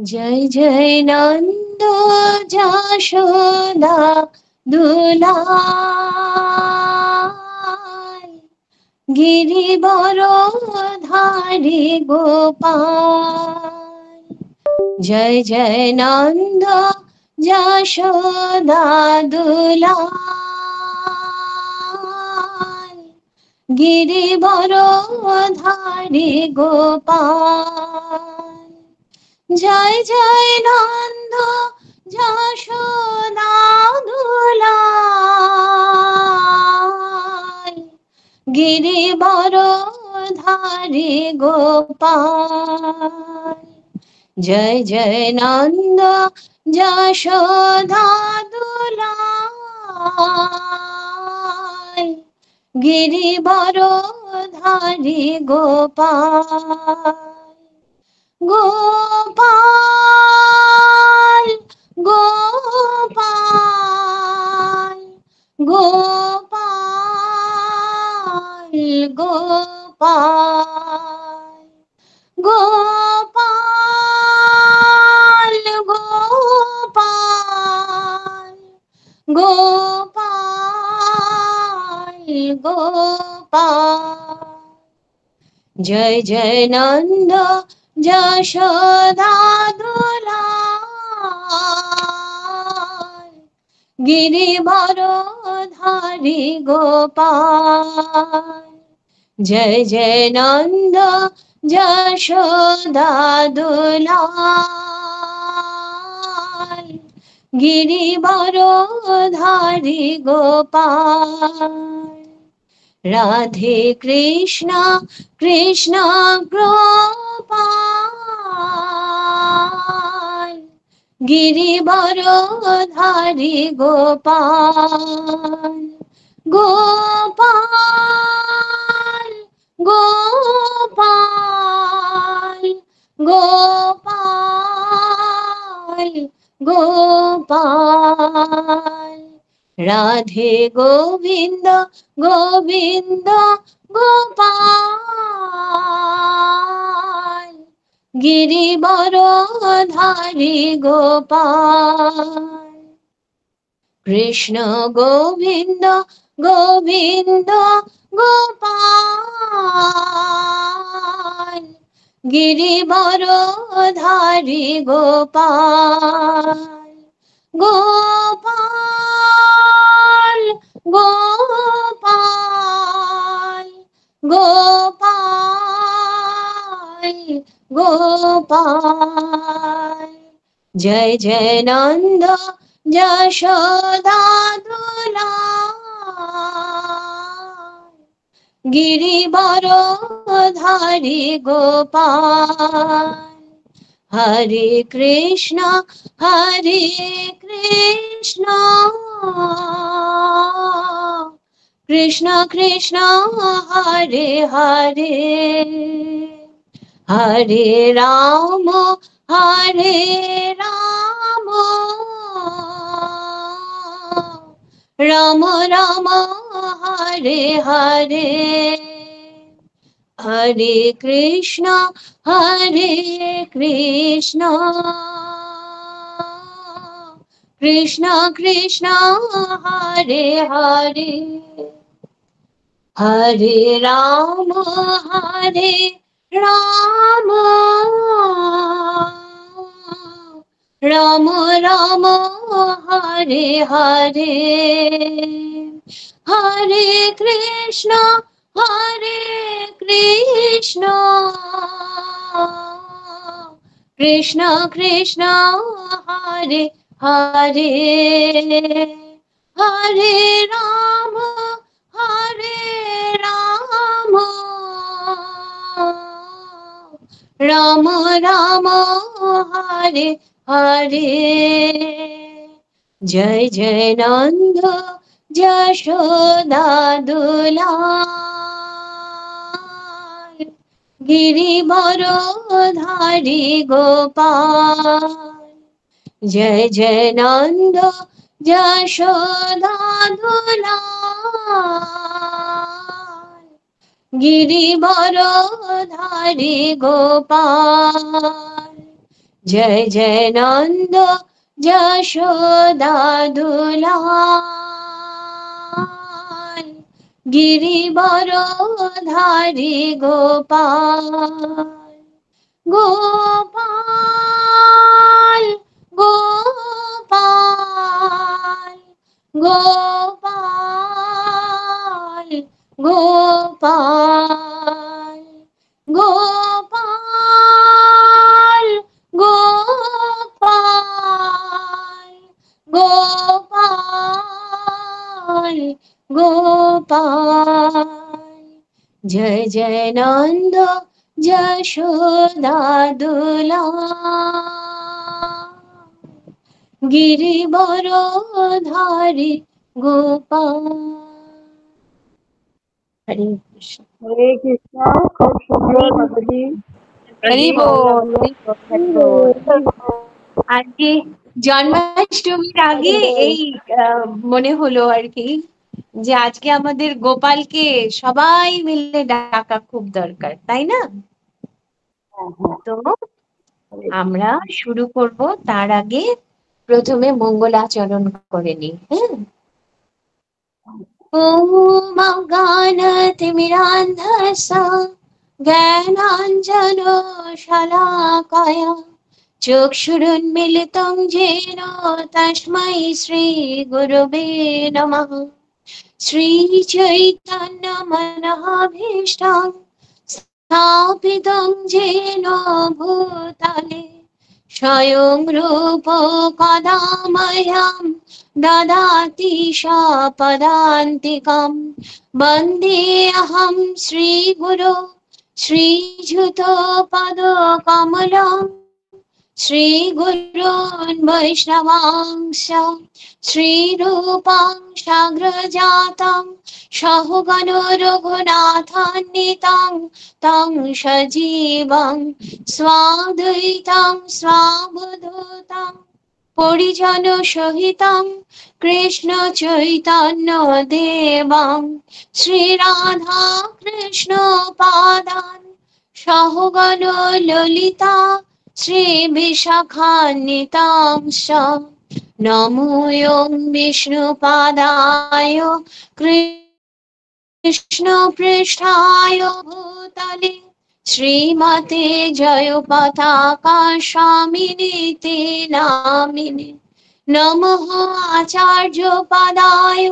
জয় জয় নন্দ যশোদা দুলাল, গিরিবর ধারি গোপাল। জয় জয় নন্দ যশোদা দুলাল, গিরিবর ধারি গোপাল। জয় জয় নন্দ যশোদা দুলাল, গিরিবর ধারি গোপাল। জয় জয় নন্দ যশোদা দুলাল, গিরিবর ধারি গোপাল। গোপাল গোপাল গোপাল গোপাল গোপাল গোপাল গোপাল গোপাল। জয় জয় নন্দ যশোদা দুলাল, গিরিবর ধারি গোপাল। জয় জয় নন্দ যশোদা দুলাল, গিরিবর ধারি গোপাল। রাধে কৃষ্ণ কৃষ্ণ গোপাল, গিরিবর ধারি গোপাল। গোপাল গোপাল গোপাল গোপাল। রাধে গোবিন্দ গোবিন্দ গোপাল, গিরিবর ধারি গোপাল। কৃষ্ণ গোবিন্দ গোবিন্দ গোপাল, গিরিবর ধারি গোপাল। গোপাল গোপাল গোপাল গোপাল। জয় জয় নন্দ যশোদা দুলাল, গিরিবর ধারি গোপাল। হরে কৃষ্ণ কৃষ্ণ কৃষ্ণ কৃষ্ণ হরে হরে, হরে রাম রাম রাম হরে হরে। হরে কৃষ্ণ কৃষ্ণ কৃষ্ণ কৃষ্ণ হরে হরে, হরে রাম রাম রাম রাম হরে হরে। হরে কৃষ্ণ কৃষ্ণ কৃষ্ণ কৃষ্ণ হরে হরে। হরে রাম রাম রাম রাম হরে হরে। জয় জয় নন্দ যশোদা দুলাল, গিরিবর ধারি গোপাল। জয় জয় নন্দ যশোদা দুলাল, গিরিবর ধারি গোপাল। जय जय नंद যশোদা দুলাল, গিরিবর ধারী গোপাল, গোপাল গোপাল গোপাল গোপাল গোপাল গোপাল গোপাল গোপাল, জয় জয় নন্দ যশোদা দুলাল, গিরিবর ধারী গোপাল। হরে কৃষ্ণ। হরে কৃষ্ণ। খুব সুন্দর মাতাজি। আজকে জন্মাষ্টমীর আগে এই মনে হলো আর কি যে আজকে আমাদের গোপালকে সবাই মিলে ডাকা খুব দরকার, তাই না? তো আমরা শুরু করব, তার আগে প্রথমে মঙ্গলাচরণ করে নিই। হ্যাঁ, ওম অজ্ঞানতিমিরান্ধস্য জ্ঞানাঞ্জন শলাকায়া চক্ষুরুন্মিলিतं येन तस्मै श्रीगुरवे नमः। श्रीचैतन्यमनोभीष्टं स्थापितं येन भूतले स्वयं रूप कदा मह्यं ददाति पदान्तिकं। वन्देऽहं श्रीगुरो श्रीयुतपदकमलं श्रीगुरून् वैष्णवांश्च श्रीरूपं साग्रजातं सहगण रघुनाथान्वितं तं सजीवं स्वाद्वैतं स्वावधूतं परिजन सहितं कृष्ण चैतन्य देवं श्रीराधा कृष्ण पादान् सहगण ललिता श्री विशाखान्वितांश्च नमोऽयं विष्णुपादाय कृष्णपृष्ठाय भूतले श्रीमते जयपताका स्वामिनीति नामिने। नमः आचार्योपाध्याय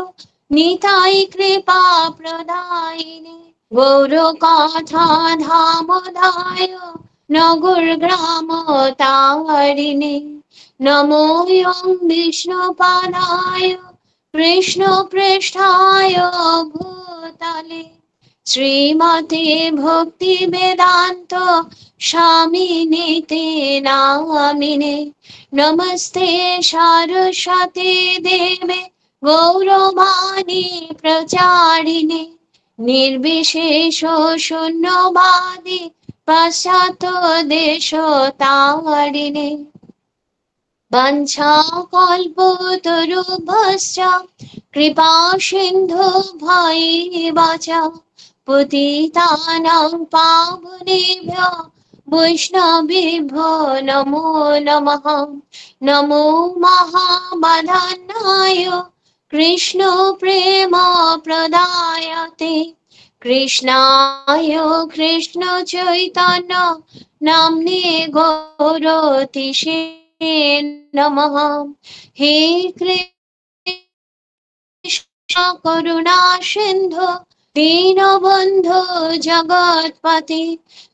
निताय कृपा प्रदायिने गौरकथा धामोदाय नगुर्ग्राम तारिणे। नमोऽयं विष्णुपादाय कृष्णपृष्ठाय भूतले श्रीमते भक्तिवेदान्त स्वामिनीति नामिने। नमस्ते सरस्वती देवे गौरवाणी प्रचारिणे निर्विशेष शून्यवादी पाश्चात्य देशतारिणे। वंशाकल्पतरुभ्यश्च कृपा सिन्धुभ्यैव च पतितानां पावनेभ्यो वैष्णवेभ्यो नमो नमः। नमो महावदनाय कृष्ण प्रेम प्रदायते कृष्णाय कृष्ण चैतन्य नाम्ने गौरतिषे नमः। हे कृष्ण करुणा सिन्धु दीनबन्धु जगत्पते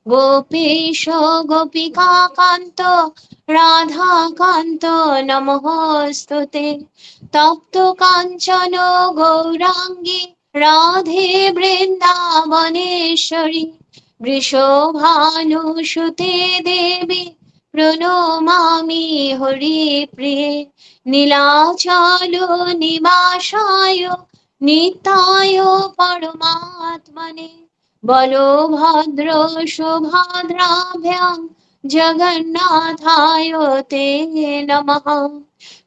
गोपेश गोपिका कान्त राधा कान्त नमोस्तुते। तप्त काञ्चन गौराङ्गी राधे वृन्दावनेश्वरी वृषभानुसुते देवी प्रणमामि हरिप्रिये। नीलाचल निवासाय नित्याय परमात्मने बलभद्र सुभद्राभ्यां जगन्नाथाय ते नमः।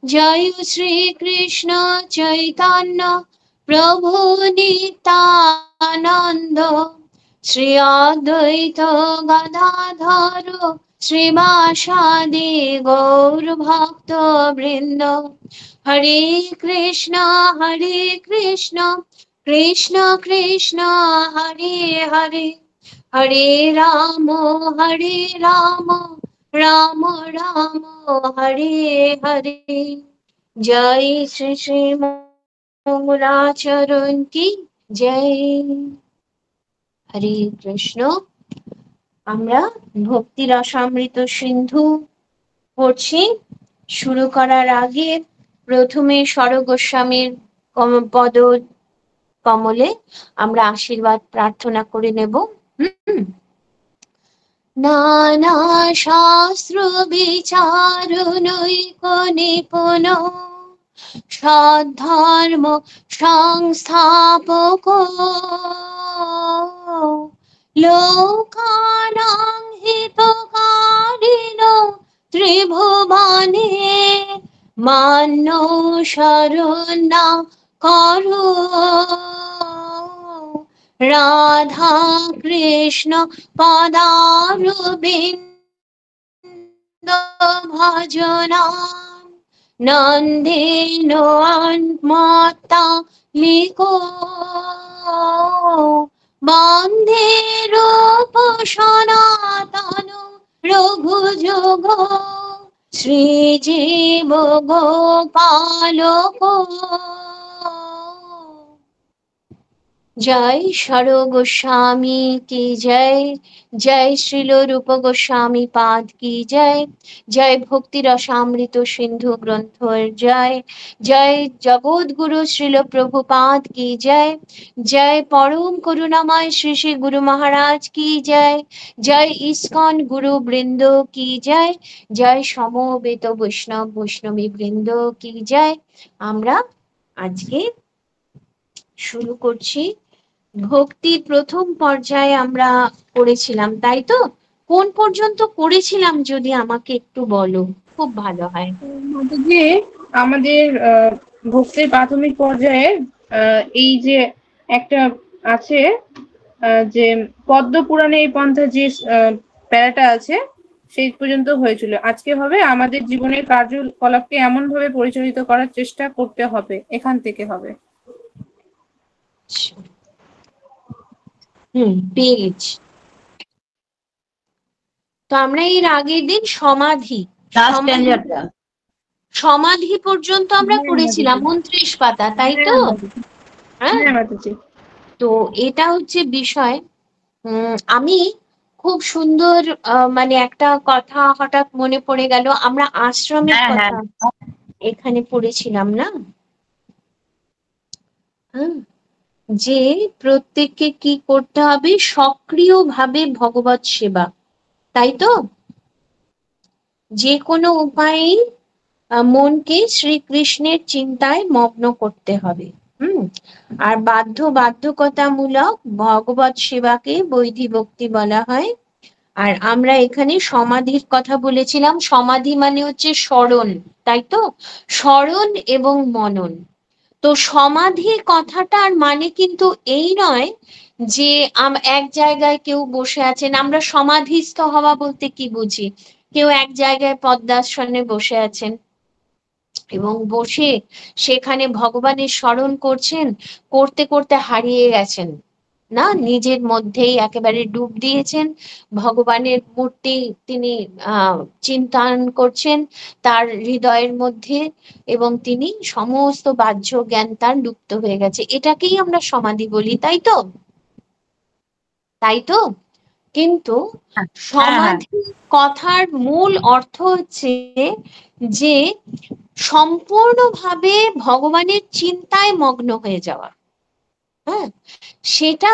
जय श्री कृष्ण चैतन्य प्रभु नित्यानंद श्री अद्वैत गदाधर শ্রীবাসাদি গৌর ভক্ত বৃন্দ। হরে কৃষ্ণ কৃষ্ণ কৃষ্ণ হরে হরে, হরে রাম রাম রাম হরে হরে। জয় শ্রী শ্রী মঙ্গলাচরণ কি জয়। হরে কৃষ্ণ। আমরা ভক্তি রসামৃত সিন্ধু পড়ছি। শুরু করার আগে প্রথমে স্বর গোস্বামীর পদ কমলে আমরা আশীর্বাদ প্রার্থনা করে নেব। নানা শাস্ত্র বিচারণৈক নিপুণ, সদ্ধর্ম সংস্থাপক, লোকানাং হিতকারিণ ত্রিভুবনে, মান্য শরণা করো। রাধা কৃষ্ণ পদারবিন্দ ভজনা, নন্দেন মত্তা লিকো, বন্দে রূপ সনাতন রঘুযোগ, শ্রীজীব গোপালক। জয় স্বর গোস্বামী কি জয়, জয় শ্রীল রূপ গোস্বামী পাদ কি জয়, জয় ভক্তি রসামৃত সিন্ধু গ্রন্থর জয়, জয় জগৎগুরু শ্রীল প্রভুপাদ কি জয়, জয় পরম করুণাময় শ্রী শ্রী গুরু মহারাজ কি জয়, জয় ইস্কন গুরু বৃন্দ কি জয়, জয় সমবেত বৈষ্ণব বৈষ্ণবী বৃন্দ কি জয়। আমরা আজকে শুরু করছি। ভক্তির প্রথম পর্যায়ে আমরা করেছিলাম, তাই তো? কোন পর্যন্ত করেছিলাম যদি আমাকে একটু বলো, খুব ভালো হয়। যে আমাদের ভক্তির প্রাথমিক পর্যায়ে এই যে একটা আছে যে পদ্ম পুরাণে এই পন্থা যে প্যারাটা আছে সেই পর্যন্ত হয়েছিল। আজকে হবে আমাদের জীবনের কার্যকলাপকে এমন ভাবে পরিচালিত করার চেষ্টা করতে হবে, এখান থেকে হবে। পেয়ে গেছি। তো আমরা এর আগের দিন সমাধি পর্যন্ত আমরা করেছিলাম 29 পাতা, তাই তো? হ্যাঁ, তো এটা হচ্ছে বিষয়। আমি খুব সুন্দর মানে একটা কথা হঠাৎ মনে পড়ে গেল, আমরা আশ্রমের কথা এখানে পড়েছিলাম না, যে প্রত্যেককে কি করতে হবে, সক্রিয়ভাবে ভগবত সেবা, তাই তো? যে কোনো উপায়ে মনকে শ্রীকৃষ্ণের চিন্তায় মগ্ন করতে হবে। আর বাধ্যকতামূলক ভগবত সেবাকে বৈধি ভক্তি বলা হয়। আর আমরা এখানে সমাধির কথা বলেছিলাম। সমাধি মানে হচ্ছে স্মরণ, তাই তো? স্মরণ এবং মনন। তো সমাধি কথাটার মানে কিন্তু এই নয় যে এক জায়গায় কেউ বসে আছেন। আমরা সমাধিস্থ হওয়া বলতে কি বুঝি? কেউ এক জায়গায় পদ্মাসনে বসে আছেন এবং বসে সেখানে ভগবানের স্মরণ করছেন, করতে করতে হারিয়ে গেছেন না, নিজের মধ্যেই একেবারে ডুব দিয়েছেন। ভগবানের মূর্তি তিনি চিন্তন করছেন তার হৃদয়ের মধ্যে, এবং তিনি সমস্ত বাহ্য জ্ঞান তার লুপ্ত হয়ে গেছে। এটাকেই আমরা সমাধি বলি, তাই তো? তাই তো? কিন্তু সমাধি কথার মূল অর্থ হচ্ছে যে সম্পূর্ণভাবে ভগবানের চিন্তায় মগ্ন হয়ে যাওয়া। হ্যাঁ, সেটা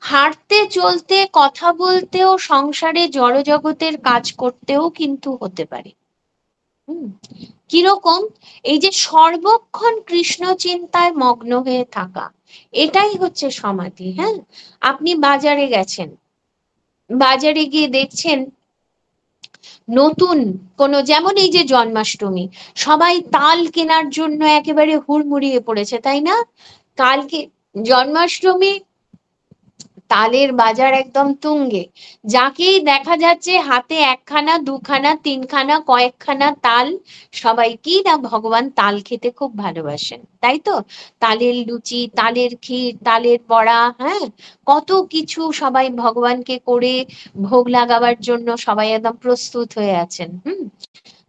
হাঁটতে চলতে কথা বলতেও সংসারে জড়জগতের কাজ করতেও কিন্তু হতে পারে। কিরকম? এই যে সর্বক্ষণ কৃষ্ণ চিন্তায় মগ্ন হয়ে থাকা, এটাই হচ্ছে সমাধি। হ্যাঁ, আপনি বাজারে গেছেন, বাজারে গিয়ে দেখছেন নতুন কোন, যেমন এই যে জন্মাষ্টমী, সবাই তাল কেনার জন্য একেবারে হুড়মুড়িয়ে পড়েছে, তাই না? কালকে জন্মাষ্টমী, তালের বাজার একদম তুঙ্গে, যাকেই দেখা যাচ্ছে হাতে একখানা দুখানা তিনখানা কয়েকখানা তাল, সবাইকেই না ভগবান তাল খেতে খুব ভালোবাসেন, তাই তো? তালের লুচি, তালের ক্ষীর, তালের বড়া, হ্যাঁ, কত কিছু সবাই ভগবানকে করে ভোগ লাগাবার জন্য সবাই একদম প্রস্তুত হয়ে আছেন।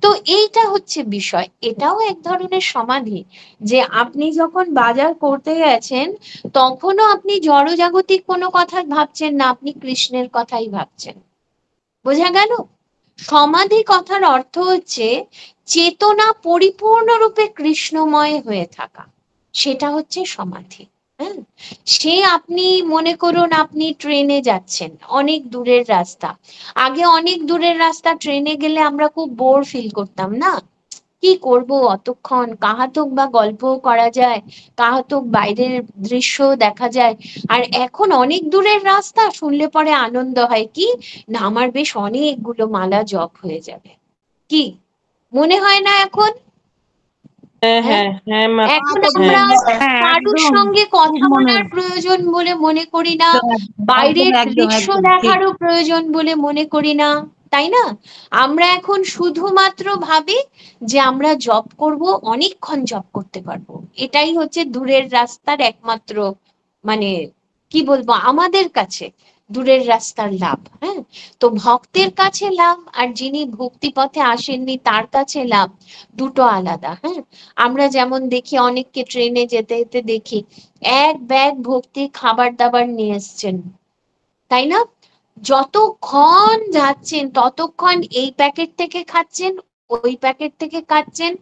তো এইটা হচ্ছে বিষয়, এটাও এক ধরনের সমাধি, যে আপনি যখন বাজার করতে গেছেন তখনও আপনি জড়জাগতিক কোনো কথা ভাবছেন না, আপনি কৃষ্ণের কথাই ভাবছেন। বোঝা গেল? সমাধি কথার অর্থ হচ্ছে চেতনা পরিপূর্ণরূপে কৃষ্ণময় হয়ে থাকা, সেটা হচ্ছে সমাধি। হ্যাঁ, সে আপনি মনে করুন আপনি ট্রেনে যাচ্ছেন, অনেক দূরের রাস্তা, আগে অনেক দূরের রাস্তা ট্রেনে গেলে আমরা খুব বোর ফিল করতাম না, কি করব অতক্ষণ, কাহাতক বা গল্পও করা যায়, কাহাতক বাইরের দৃশ্য দেখা যায়। আর এখন অনেক দূরের রাস্তা শুনলে পরে আনন্দ হয়, কি না আমার বেশ অনেকগুলো মালা জপ হয়ে যাবে, কি মনে হয় না এখন? হ্যাঁ, এখন আমরা কারুর সঙ্গে কথা বলার প্রয়োজন বলে মনে করি না, বাইরের দৃশ্য দেখারও প্রয়োজন বলে মনে করি না, তাই না? আমরা এখন শুধুমাত্র ভাবি যে আমরা জব করব, অনেকক্ষণ জব করতে পারবো, এটাই হচ্ছে দূরের রাস্তার একমাত্র, মানে কি বলবো, আমাদের কাছে দূরের রাস্তার লাভ। হ্যাঁ, তো ভক্তের কাছে লাভ আর যিনি ভক্তি পথে আসেননি তার কাছে লাভ, দুটো আলাদা। হ্যাঁ, আমরা যেমন দেখি অনেককে ট্রেনে যেতে যেতে দেখি এক ব্যাগ ভর্তি খাবার দাবার নিয়ে এসছেন, তাই না? যতক্ষণ যাচ্ছেন ততক্ষণ এই প্যাকেট থেকে খাচ্ছেন, ওই প্যাকেট থেকে খাচ্ছেন,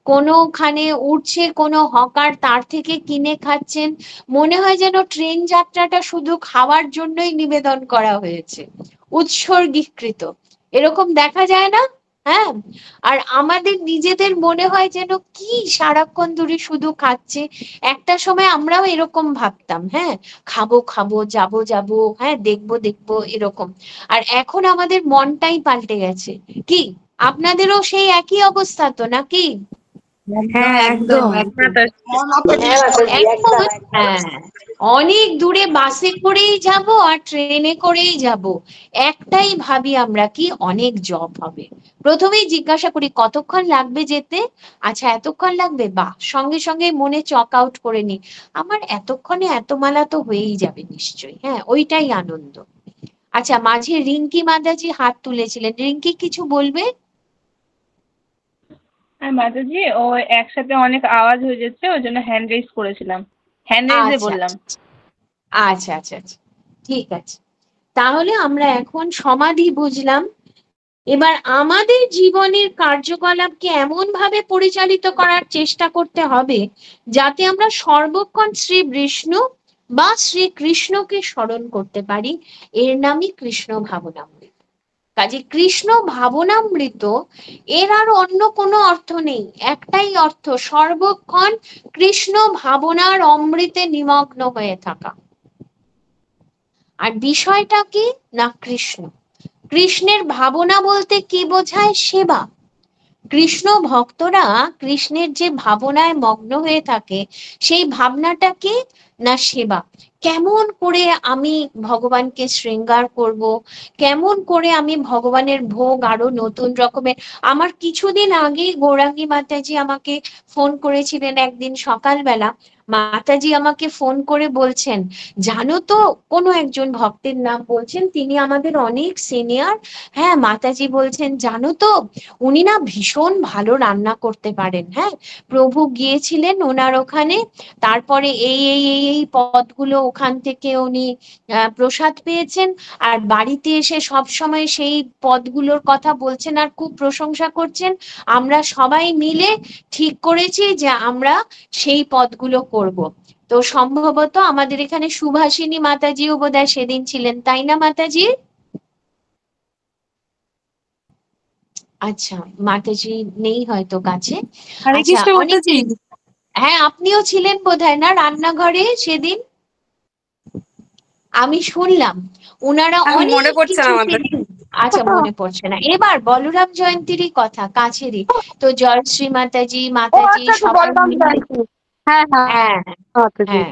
কোনোখানে উঠছে কোনো হকার, তার থেকে কিনে খাচ্ছেন, মনে হয় যেন ট্রেন যাত্রাটা শুধু খাওয়ার জন্যই নিবেদন করা হয়েছে, উৎসর্গীকৃত, এরকম দেখা যায় না? হ্যাঁ, আর আমাদের নিজেদের মনে হয় যেন কি সারাক্ষণ ধরে শুধু খাচ্ছে। একটা সময় আমরাও এরকম ভাবতাম, হ্যাঁ, খাবো খাবো, যাবো যাবো, হ্যাঁ, দেখবো দেখবো, এরকম। আর এখন আমাদের মনটাই পাল্টে গেছে, কি আপনাদেরও সেই একই অবস্থা তো নাকি? হ্যাঁ একদম এখন হ্যাঁ, অনেক দূরে বাসে করেই যাব আর ট্রেনে করেই যাব, একটাই ভাবি আমরা, কি অনেক জব হবে। প্রথমেই জিজ্ঞাসা করি কতক্ষণ লাগবে যেতে, আচ্ছা এতক্ষণ লাগবে, বাহ, সঙ্গে সঙ্গে মনে চক আউট করে নি, আমার এতক্ষণে এত মালা তো হয়েই যাবে নিশ্চয়ই, হ্যাঁ, ওইটাই আনন্দ। আচ্ছা, মাঝে রিঙ্কি মাতাজি হাত তুলেছিলেন, রিঙ্কি কিছু বলবে? হ্যাঁ মাতাজি, ও একসাথে অনেক আওয়াজ হয়ে যাচ্ছে, ওই জন্য হ্যান্ড রেজ করেছিলাম, হ্যান্ড রেজে বললাম। আচ্ছা আচ্ছা আচ্ছা, ঠিক আছে। তাহলে আমরা এখন সমাধি বুঝলাম, এবার আমাদের জীবনের কার্যকলাপকে এমন ভাবে পরিচালিত করার চেষ্টা করতে হবে যাতে আমরা সর্বক্ষণ শ্রী বিষ্ণু বা শ্রী কৃষ্ণকে স্মরণ করতে পারি, এর নামই কৃষ্ণ ভাবনামৃত। কাজে কৃষ্ণ ভাবনামৃত, এর আর অন্য কোনো অর্থ নেই, একটাই অর্থ, সর্বক্ষণ কৃষ্ণ ভাবনার অমৃতে নিমগ্ন হয়ে থাকা। আর বিষয়টা কি না, কৃষ্ণ, কৃষ্ণের ভাবনা বলতে কি বোঝায়? সেবা। কৃষ্ণ ভক্তরা কৃষ্ণের যে ভাবনায় মগ্ন হয়ে থাকে, সেই ভাবনাটা কি না, সেবা। কেমন করে আমি ভগবানকে শৃঙ্গার করব, কেমন করে আমি ভগবানের ভোগ আরো নতুন রকমের। আমার কিছুদিন আগেই গৌরাঙ্গী মাতাজি আমাকে ফোন করেছিলেন একদিন সকালবেলা, মাতাজি আমাকে ফোন করে বলছেন, জানো তো, কোনো একজন ভক্তের নাম বলছেন, তিনি আমাদের অনেক সিনিয়র, হ্যাঁ, মাতাজি বলছেন জানো তো, উনি না ভীষণ ভালো রান্না করতে পারেন, হ্যাঁ, প্রভু গিয়েছিলেন ওনার ওখানে, তারপরে এই এই এই এই পদগুলো ওখান থেকে উনি প্রসাদ পেয়েছেন, আর বাড়িতে এসে সব সময় সেই পদগুলোর কথা বলছেন আর খুব প্রশংসা করছেন। আমরা সবাই মিলে ঠিক করেছি যে আমরা সেই পদগুলো করব। তো সম্ভবত আমাদের এখানে সুভাষিনী মাতাজিও বোধহয় সেদিন ছিলেন, তাই না মাতাজি? আচ্ছা, মাতাজি নেই হয়তো কাছে। হরে আচ্ছা, কৃষ্ণ অনেক, মাতাজি। হ্যাঁ আপনিও ছিলেন বোধহয় না রান্নাঘরে সেদিন, আমি শুনলাম ওনারা মনে অনেক পড়ছে না কিছু আমাদের। সেদিন। আচ্ছা, মনে পড়ছে না, এবার বলরাম জয়ন্তীরই কথা, কাছেরই তো, জয়শ্রী মাতাজি, ও মাতাজি আচ্ছা আচ্ছা, সবাই বলরাম মিলে, জয়ন্তী। হ্যাঁ হ্যাঁ হ্যাঁ মাতাজি। হ্যাঁ,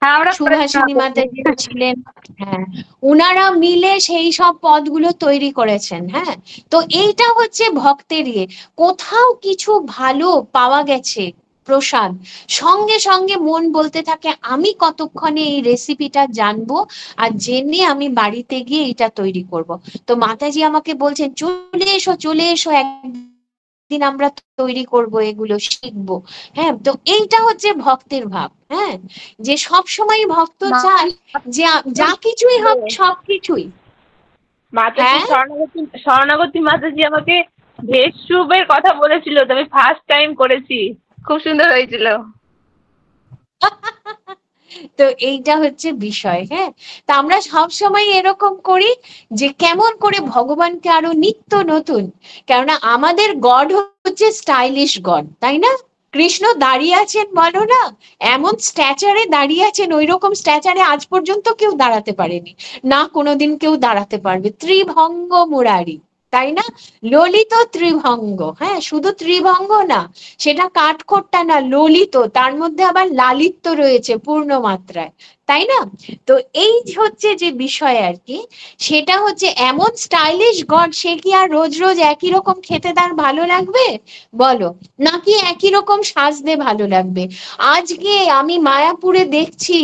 হ্যাঁ আমরা সুভাষিনী মাতাজি ছিলেন, হ্যাঁ, উনারা মিলে সেই সব পদগুলো তৈরি করেছেন। হ্যাঁ, তো এইটা হচ্ছে ভক্তের ইয়ে। কোথাও কিছু ভালো পাওয়া গেছে প্রসাদ, সঙ্গে সঙ্গে মন বলতে থাকে আমি কতক্ষণে এই রেসিপিটা জানবো, আর জেনে আমি বাড়িতে গিয়ে এটা তৈরি করব। তো মাতাজি আমাকে বলছেন চলে এসো চলে এসো, একদিন আমরা তৈরি করব, এগুলো শিখবো। হ্যাঁ, তো এইটা হচ্ছে ভক্তের ভাব। হ্যাঁ, যে সব সময় ভক্ত চায় যে যা কিছুই হোক সবকিছুই। মাতাজি হ্যাঁ, শরণাগতী মাতাজি আমাকে ভেজ স্যুপের কথা বলেছিল, তো আমি ফার্স্ট টাইম করেছি, খুব সুন্দর হয়েছিল। তো এইটা হচ্ছে বিষয়। হ্যাঁ, তা আমরা সব সময় এরকম করি যে কেমন করে ভগবানকে আরো নিত্য নতুন, কেননা আমাদের গড হচ্ছে স্টাইলিশ গড, তাই না? কৃষ্ণ দাঁড়িয়ে আছেন বলো না, এমন স্ট্যাচারে দাঁড়িয়ে আছেন, ওই রকম স্ট্যাচারে আজ পর্যন্ত কেউ দাঁড়াতে পারেনি, না কোনোদিন কেউ দাঁড়াতে পারবে। ত্রিভঙ্গ মুরারি, তাই না? ললিত ত্রিভঙ্গ। হ্যাঁ, শুধু ত্রিভঙ্গ না, সেটা কাঠখোট্টা না, ললিত, তার মধ্যে আবার লালিত্য রয়েছে পূর্ণ মাত্রায়, তাই না? তো এই হচ্ছে যে বিষয় আর কি, সেটা হচ্ছে এমন স্টাইলিশ গড, সে কি আর রোজ রোজ একই রকম খেতে তার ভালো লাগবে বলো, নাকি একই রকম সাজতে ভালো লাগবে? আজকে আমি মায়াপুরে দেখছি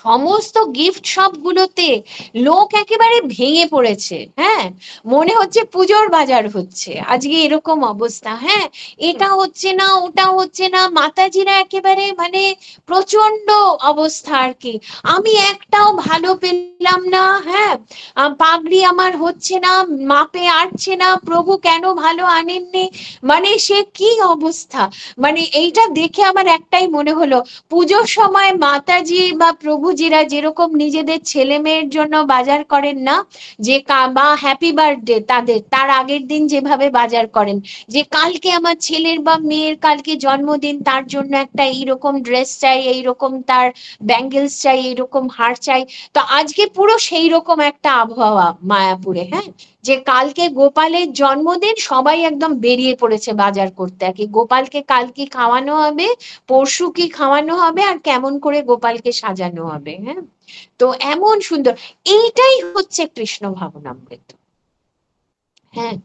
সমস্ত গিফট শপ গুলোতে লোক একেবারে ভেঙে পড়েছে। হ্যাঁ, মনে হচ্ছে পুজোর বাজার হচ্ছে আজকে, এরকম অবস্থা। হ্যাঁ, এটা হচ্ছে না ওটা হচ্ছে না, মাতাজিরা একেবারে মানে প্রচন্ড অবস্থা আর কি। আমি একটাও ভালো পেলাম না। হ্যাঁ, পাগড়ি আমার হচ্ছে না, মাপে আটছে না, প্রভু কেন ভালো আনেননি, মানে সে কি অবস্থা। মানে এইটা দেখে আমার একটাই মনে হলো, পুজোর সময় মাতাজি বা প্রভুজিরা যেরকম নিজেদের ছেলে মেয়ের জন্য বাজার করেন না, যে বা হ্যাপি বার্থডে তাদের তার আগের দিন যেভাবে বাজার করেন, যে কালকে আমার ছেলের বা মেয়ের কালকে জন্মদিন, তার জন্য একটা এইরকম ড্রেস চাই, এইরকম তার ব্যাঙ্গেলস চাই, এইরকম হার চাই। তো আজকে পুরো সেই রকম একটা আবহাওয়া মায়াপুরে। হ্যাঁ, যে কালকে গোপালের জন্মদিন, সবাই একদম বেরিয়ে পড়েছে বাজার করতে, আর কি গোপালকে কালকে খাওয়ানো হবে, পরশু কি খাওয়ানো হবে, আর কেমন করে গোপালকে সাজানো হবে। হ্যাঁ, তো এমন সুন্দর, এইটাই হচ্ছে কৃষ্ণ ভাবনামৃত। হ্যাঁ,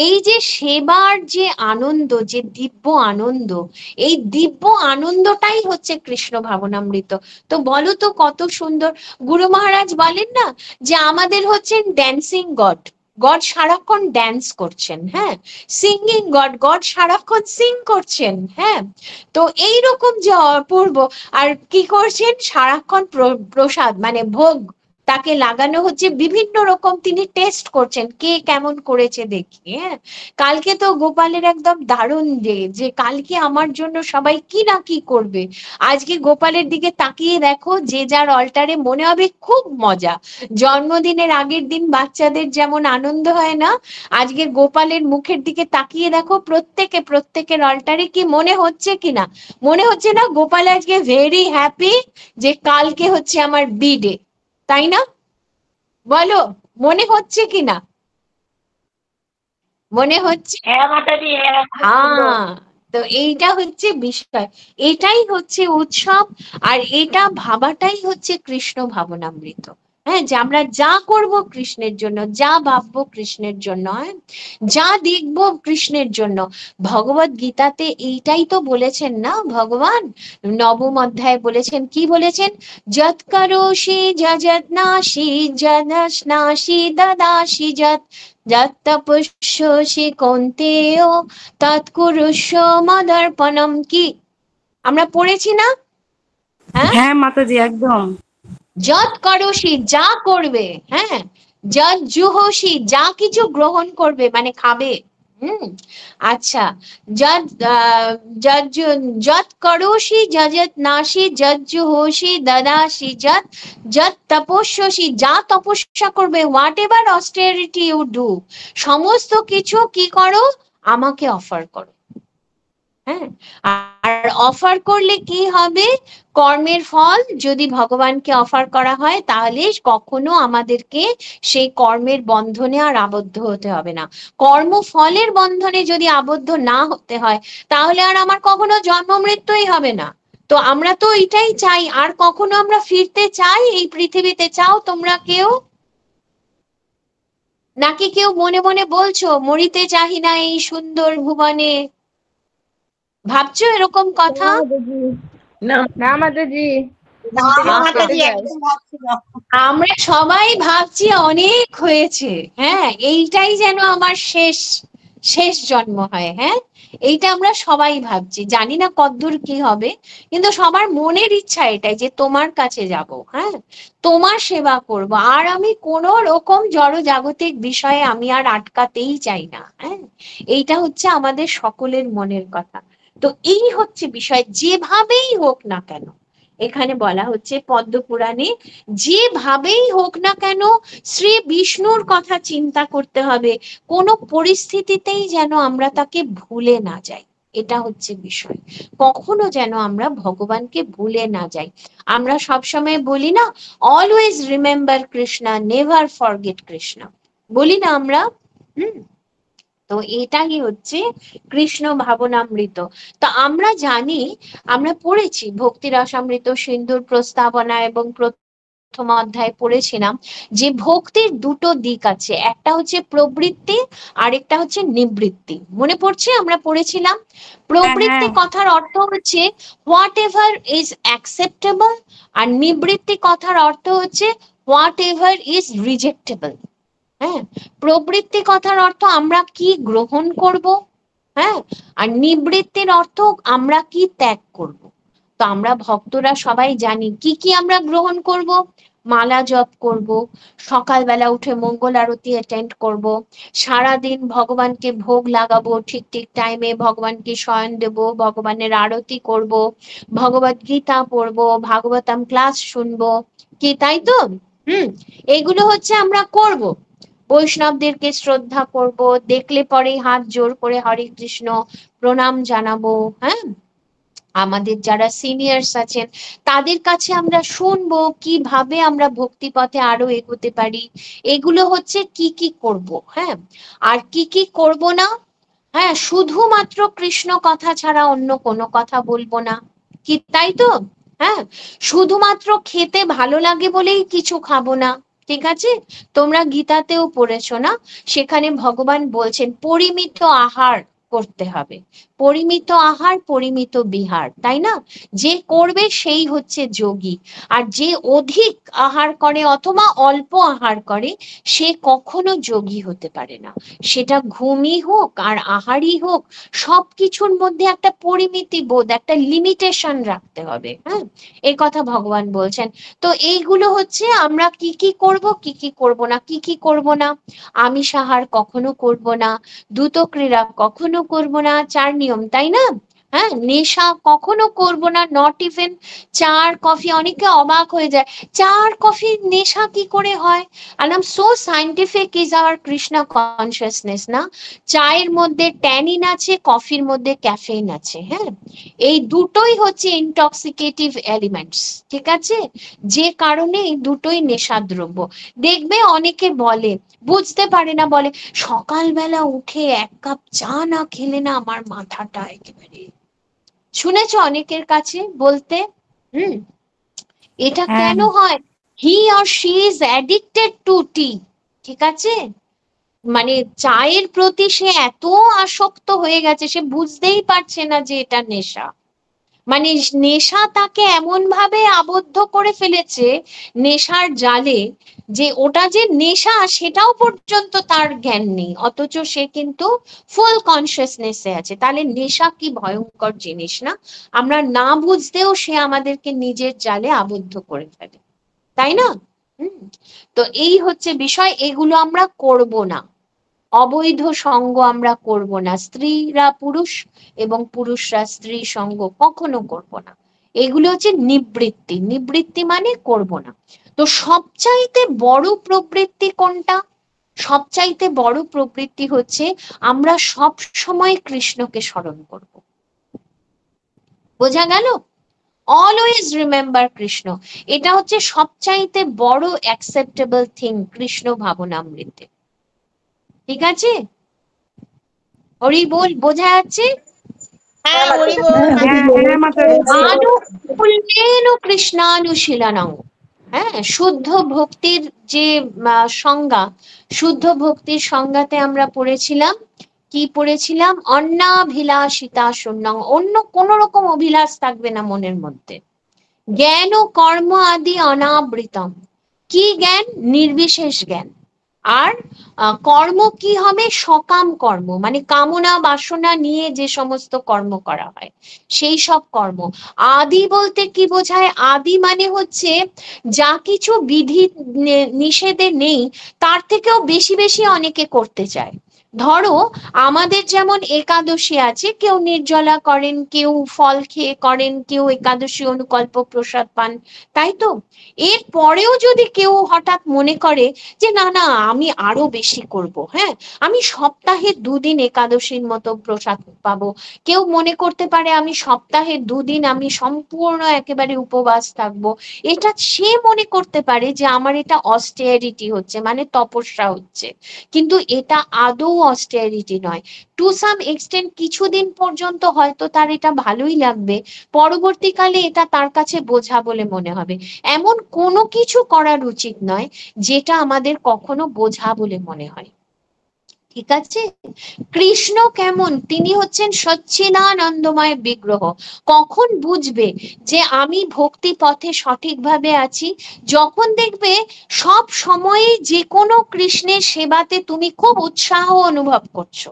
এই যে সেবার যে আনন্দ, যে দিব্য আনন্দ, এই দিব্য আনন্দটাই হচ্ছে কৃষ্ণ ভাবনামৃত। তো বলো তো কত সুন্দর। গুরু মহারাজ বলেন না যে আমাদের হচ্ছেন ড্যান্সিং গড, গড সারাক্ষণ ড্যান্স করছেন। হ্যাঁ, সিঙ্গিং গড, গড সারাক্ষণ সিং করছেন। হ্যাঁ, তো এইরকম যে অপূর্ব, আর কি করছেন সারাক্ষণ প্রসাদ মানে ভোগ তাকে লাগানো হচ্ছে, বিভিন্ন রকম তিনি টেস্ট করছেন কে কেমন করেছে দেখি। হ্যাঁ, কালকে তো গোপালের একদম দারুণ ডে, যে কালকে আমার জন্য সবাই কি না কি করবে। আজকে গোপালের দিকে তাকিয়ে দেখো, যে যার অল্টারে মনে হবে খুব মজা। জন্মদিনের আগের দিন বাচ্চাদের যেমন আনন্দ হয় না, আজকে গোপালের মুখের দিকে তাকিয়ে দেখো, প্রত্যেকের অল্টারে কি মনে হচ্ছে কিনা, মনে হচ্ছে না গোপাল আজকে ভেরি হ্যাপি যে কালকে হচ্ছে আমার বিডে, তাই না? বলো, মনে হচ্ছে কিনা? মনে হচ্ছে। হ্যাঁ মাতাজি, হ্যাঁ খুব সুন্দর। হ্যাঁ, তো এইটা হচ্ছে বিষয়, এটাই হচ্ছে উৎসব, আর এটা ভাবাটাই হচ্ছে কৃষ্ণ ভাবনামৃত। হ্যাঁ, যে আমরা যা করব কৃষ্ণের জন্য, যা ভাববো কৃষ্ণের জন্য, হ্যাঁ, যা দেখবো কৃষ্ণের জন্য। ভগবত গীতাতে এইটাই তো বলেছেন না ভগবান, নবম অধ্যায়ে বলেছেন, কি বলেছেন? যৎ করোষি যজৎ নাসি জনস্নাসি দদাসি যৎ, যৎ তপস্যসি কৌন্তেয় তৎকুরুষ্ব মদর্পণম। কি আমরা পড়েছি না? হ্যাঁ, হ্যাঁ মাতাজি একদম। যৎ করোষি যা করবে, হ্যাঁ, যৎ জুহোষি যা কিছু গ্রহণ করবে মানে খাবে। আচ্ছা, যৎ যৎ করোষি যজৎ নাসি যৎ জুহোষি দদাসি যৎ, যৎ তপস্যসি যা তপস্যা করবে, হোয়াট এভার অস্টেরিটি ইউ ডু, সমস্ত কিছু কি করো, আমাকে অফার করো। হ্যাঁ, আর অফার করলে কি হবে, কর্মের ফল যদি ভগবানকে অফার করা হয়, তাহলে কখনো আমাদেরকে সেই কর্মের বন্ধনে আর আবদ্ধ হতে হবে না। কর্মফলের বন্ধনে যদি আবদ্ধ না হতে হয়, তাহলে আর আমার কখনো জন্ম মৃত্যুই হবে না। তো আমরা তো এটাই চাই। আর কখনো আমরা ফিরতে চাই এই পৃথিবীতে? চাও তোমরা কেউ? নাকি কেউ মনে মনে বলছো মরিতে চাহি না এই সুন্দর ভুবনে? ভাবছো এরকম কথা? না না মাতাজি, না মাতাজি, যায়। একদম ভাবছি না। আমরা সবাই ভাবছি অনেক হয়েছে, হ্যাঁ এইটাই যেন আমার শেষ শেষ জন্ম হয়। হ্যাঁ, এইটা আমরা সবাই ভাবছি, জানি না কতদূর কি হবে, কিন্তু সবার মনের ইচ্ছা এটাই যে তোমার কাছে যাব, হ্যাঁ তোমার সেবা করব, আর আমি কোন রকম জড়জাগতিক বিষয়ে আমি আর আটকাতেই চাই না। হ্যাঁ, এইটা হচ্ছে আমাদের সকলের মনের কথা। তো এই হচ্ছে বিষয়, যেভাবেই হোক না কেন, এখানে বলা হচ্ছে পদ্মপুরাণে, যেভাবেই হোক না কেন শ্রী বিষ্ণুর কথা চিন্তা করতে হবে, কোনো পরিস্থিতিতেই যেন আমরা তাকে ভুলে না যাই। এটা হচ্ছে বিষয়, কখনো যেন আমরা ভগবানকে ভুলে না যাই। আমরা সবসময় বলি না, always remember Krishna, never forget Krishna, বলি না আমরা? তো এটাই হচ্ছে কৃষ্ণ ভাবনামৃত। তো আমরা জানি, আমরা পড়েছি ভক্তি রসামৃত সিন্ধুর প্রস্তাবনা এবং প্রথম অধ্যায় পড়েছিলাম যে ভক্তির দুটো দিক আছে, একটা হচ্ছে প্রবৃত্তি আর একটা হচ্ছে নিবৃত্তি। মনে পড়ছে? আমরা পড়েছিলাম প্রবৃত্তি কথার অর্থ হচ্ছে হোয়াট এভার ইজ অ্যাকসেপ্টেবল, আর নিবৃত্তি কথার অর্থ হচ্ছে হোয়াট এভার ইজ রিজেক্টেবল। হ্যাঁ, প্রবৃত্তি কথার অর্থ আমরা কি গ্রহণ করব, হ্যাঁ, আর নিবৃত্তির অর্থ আমরা কি ত্যাগ করব। তো আমরা ভক্তরা সবাই জানি কি কি আমরা গ্রহণ করব। মালা জপ করব, সকালবেলা উঠে মঙ্গল আরতি অ্যাটেন্ড করব, সারাদিন ভগবানকে ভোগ লাগাবো, ঠিক ঠিক টাইমে ভগবানকে শয়ন দেব, ভগবানের আরতি করব, ভগবত গীতা পড়বো, ভাগবতম ক্লাস শুনবো, কি তাই তো? এগুলো হচ্ছে আমরা করব। বৈষ্ণবদেরকে শ্রদ্ধা করব, দেখলে পরে হাত জোর করে হরে কৃষ্ণ প্রণাম জানাবো। হ্যাঁ, আমাদের যারা সিনিয়র্স আছেন তাদের কাছে আমরা শুনবো কিভাবে আমরা ভক্তি পথে আরো এগোতে পারি। এগুলো হচ্ছে কি কি করব। হ্যাঁ, আর কি কি করব না। হ্যাঁ, শুধুমাত্র কৃষ্ণ কথা ছাড়া অন্য কোনো কথা বলবো না, কি তাই তো? হ্যাঁ, শুধুমাত্র খেতে ভালো লাগে বলেই কিছু খাবো না, ঠিক আছে? তোমরা গীতাতেও পড়েছো না, সেখানে ভগবান বলছেন পরিমিত আহার করতে হবে। পরিমিত আহার, পরিমিত বিহার, তাই না? যে করবে সেই হচ্ছে যোগী। আর যে অধিক আহার করে অথবা অল্প আহার করে সে কখনো যোগী হতে পারে না। সেটা ঘুমই হোক আর আহারই হোক, সবকিছুর মধ্যে একটা পরিমিতি বোধ, একটা লিমিটেশন রাখতে হবে। হ্যাঁ, এই কথা ভগবান বলছেন। তো এইগুলো হচ্ছে আমরা কি কি করব, কি কি করব না। কি কি করব না, আমিষ আহার কখনো করব না, দ্রুত ক্রীড়া কখনো করব না, 4 নিয়ম, তাই না? হ্যাঁ, নেশা কখনো করব না, নট ইভেন চা আর কফি। অনেকে অবাক হয়ে যায়, চা আর কফি নেশা কি করে হয়? And I'm so scientific is our Krishna consciousness না। চায়ের মধ্যে ট্যানিন আছে, কফির মধ্যে ক্যাফেইন আছে। হ্যাঁ, এই দুটোই হচ্ছে ইনটক্সিকেটিভ এলিমেন্টস, ঠিক আছে? যে কারণে এই দুটোই নেশাদ্রব্য। দেখবে অনেকে বলে, বুঝতে পারে না, বলে সকালবেলা উঠে 1 কাপ চা না খেলে না আমার মাথাটা একেবারে। শুনেছো অনেকের কাছে বলতে? এটা কেন হয়? He or she is addicted to tea, ঠিক আছে? মানে চায়ের প্রতি সে এত আসক্ত হয়ে গেছে, সে বুঝতেই পারছে না যে এটা নেশা। মানে নেশা তাকে এমন ভাবে আবদ্ধ করে ফেলেছে নেশার জালে, যে ওটা যে নেশা সেটাও পর্যন্ত তার জ্ঞান নেই, অথচ সে কিন্তু ফুল কনসিয়াসনেসে আছে। তাহলে নেশা কি ভয়ঙ্কর জিনিস না? আমরা না বুঝতেও সে আমাদেরকে নিজের জালে আবদ্ধ করে ফেলে, তাই না? তো এই হচ্ছে বিষয়, এগুলো আমরা করব না। অবৈধ সঙ্গ আমরা করব না, স্ত্রীরা পুরুষ এবং পুরুষরা স্ত্রী সঙ্গ কখনো করব না। এগুলো হচ্ছে নিবৃত্তি। নিবৃত্তি মানে করব না। তো সবচাইতে বড় প্রবৃত্তি কোনটা? সবচাইতে বড় প্রবৃত্তি হচ্ছে আমরা সব সময় কৃষ্ণকে স্মরণ করব। বোঝা গেল? অলওয়েজ রিমেম্বার কৃষ্ণ, এটা হচ্ছে সবচাইতে বড় অ্যাকসেপ্টেবল থিং কৃষ্ণ ভাবনামৃতে, ঠিক আছে? হরি বল, বোঝা যাচ্ছে? হ্যাঁ হরি বল আনুকূল্যেন কৃষ্ণানুশীলনং। হ্যাঁ, শুদ্ধ ভক্তির যে সংজ্ঞা, শুদ্ধ ভক্তির সংজ্ঞাতে আমরা পড়েছিলাম, কি পড়েছিলাম? অন্নাভিলাষিতা শূন্যং, অন্য কোন রকম অভিলাষ থাকবে না মনের মধ্যে। জ্ঞান ও কর্ম আদি অনাবৃতম। কি জ্ঞান? নির্বিশেষ জ্ঞান। আর কর্ম কি হবে? সকাম কর্ম, মানে কামনা বাসনা নিয়ে যে সমস্ত কর্ম করা হয় সেই সব কর্ম। আদি বলতে কি বোঝায়? আদি মানে হচ্ছে যা কিছু বিধি নিষেধে নেই তার থেকেও বেশি বেশি অনেকে করতে চায়। ধরো আমাদের যেমন একাদশী আছে, কেউ নির্জলা করেন, কেউ ফল খেয়ে করেন, কেউ একাদশী অনুকল্প প্রসাদ পান, তাই তো? এর পরেও যদি কেউ হঠাৎ মনে করে যে না না আমি আরো বেশি করব, হ্যাঁ আমি সপ্তাহে 2 দিন একাদশীর মতো প্রসাদ পাবো, কেউ মনে করতে পারে আমি সপ্তাহে 2 দিন আমি সম্পূর্ণ একেবারে উপবাস থাকবো, এটা সে মনে করতে পারে যে আমার এটা অস্টেরিটি হচ্ছে, মানে তপস্যা হচ্ছে। কিন্তু এটা আদৌ অস্টেরিটি নয়। টু সাম এক্সটেন্ট কিছুদিন পর্যন্ত হয়তো তার এটা ভালোই লাগবে, পরবর্তীকালে এটা তার কাছে বোঝা বলে মনে হবে। এমন কোনো কিছু করার উচিত নয় যেটা আমাদের কখনো বোঝা বলে মনে হয়। ঠিক আছে? কৃষ্ণ কেমন? তিনি হচ্ছেন সচ্চিদানন্দময় বিগ্রহ। কখন বুঝবে যে আমি ভক্তি পথে সঠিকভাবে আছি? যখন দেখবে সব সময়ে যে কোনো কৃষ্ণের সেবাতে তুমি খুব উৎসাহ অনুভব করছো,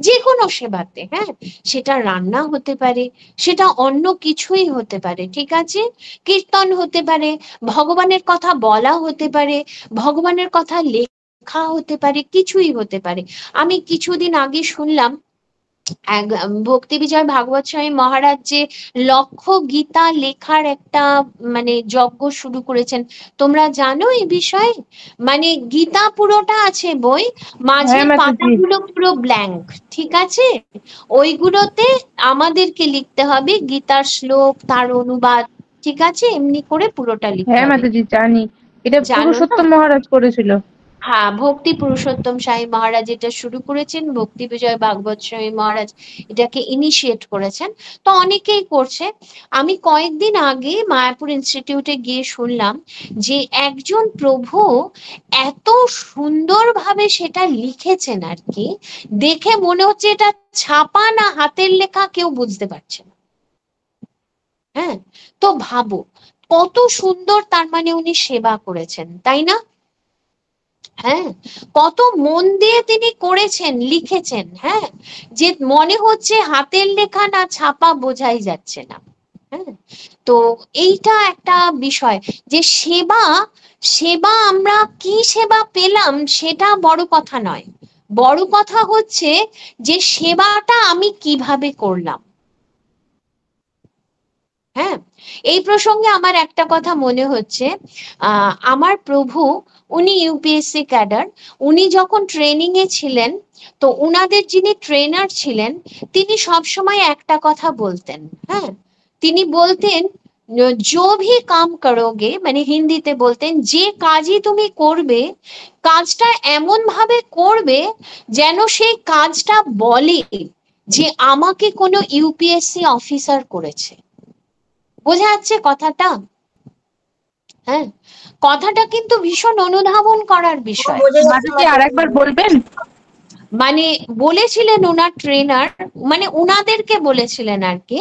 যে কোনো সেবাতে, হ্যাঁ সেটা রান্না হতে পারে, সেটা অন্য কিছুই হতে পারে, ঠিক আছে? কীর্তন হতে পারে, ভগবানের কথা বলা হতে পারে, ভগবানের কথা লেখা হতে পারে, কিছুই হতে পারে। আমি কিছুদিন আগে শুনলাম ভক্তি বিজয় ভাগবত স্বামী মহারাজ যে লক্ষ গীতা লেখার একটা মানে যজ্ঞ শুরু করেছেন, তোমরা জানো এই বিষয়ে? মানে গীতা পুরোটা আছে বই, মাঝের পাতাগুলো পুরো ব্ল্যাঙ্ক, ঠিক আছে? ওইগুলোতে আমাদেরকে লিখতে হবে গীতার শ্লোক, তার অনুবাদ, ঠিক আছে? এমনি করে পুরোটা লিখতে হবে। হ্যাঁ মাতাজি জানি, এটা পুরুষোত্তম মহারাজ করেছিল। হ্যাঁ, ভক্তি পুরুষোত্তম সাই মহারাজ এটা শুরু করেছেন, ভক্তি বিজয় ভাগবত স্বামী মহারাজ এটাকে ইনিশিয়েট করেছেন, তো অনেকেই করছে। আমি কয়েকদিন আগে মায়াপুর ইনস্টিটিউটে গিয়ে শুনলাম যে একজন প্রভু এত সুন্দরভাবে সেটা লিখেছেন আর কি, দেখে মনে হচ্ছে এটা ছাপা না হাতের লেখা কেউ বুঝতে পারছে না। হ্যাঁ, তো ভাবো কত সুন্দর তার মানে উনি সেবা করেছেন, তাই না? হ্যাঁ, কত মন দিয়ে তিনি করেছেন, লিখেছেন, হ্যাঁ যে মনে হচ্ছে হাতের লেখা না ছাপা বোঝাই যাচ্ছে না। হ্যাঁ, তো এইটা একটা বিষয় যে সেবা, সেবা আমরা কি সেবা পেলাম সেটা বড় কথা নয়, বড় কথা হচ্ছে যে সেবাটা আমি কিভাবে করলাম। হ্যাঁ, এই প্রসঙ্গে আমার একটা কথা মনে হচ্ছে, আমার প্রভু উনি ইউপিএসসি ক্যাডার, উনি যখন ট্রেনিং এ ছিলেন তো উনাদের যিনি ট্রেনার ছিলেন তিনি সবসময় একটা কথা বলতেন। হ্যাঁ, তিনি বলতেন जो भी काम करोगे, মানে হিন্দিতে বলতেন যে কাজই তুমি করবে কাজটা এমন ভাবে করবে যেন সেই কাজটা বলে যে আমাকে কোনো ইউপিএসসি অফিসার করেছে। বোঝা যাচ্ছে কথাটা? হ্যাঁ, কথাটা কিন্তু ভীষণ অনুধাবন করার বিষয়। আর একবার বলবেন? মানে বলেছিলেন ওনার ট্রেনার, মানে উনাদেরকে বলেছিলেন আর কি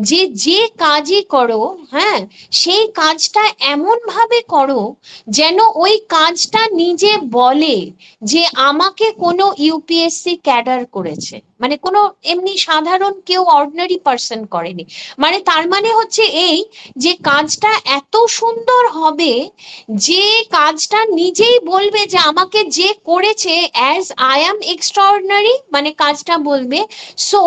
যে যে কাজই করো, হ্যাঁ সেই কাজটা এমন ভাবে করো যেন ওই কাজটা নিজে বলে যে আমাকে কোনো ইউপিএসসি ক্যাডার করেছে, মানে কোনো এমনি সাধারণ কেউ অর্ডিনারি পার্সন করেনি। মানে তার মানে হচ্ছে এই যে কাজটা এত সুন্দর হবে যে কাজটা নিজেই বলবে যে আমাকে যে করেছে অ্যাজ আই অ্যাম এক্সট্রাঅর্ডিনারি, মানে কাজটা বলবে so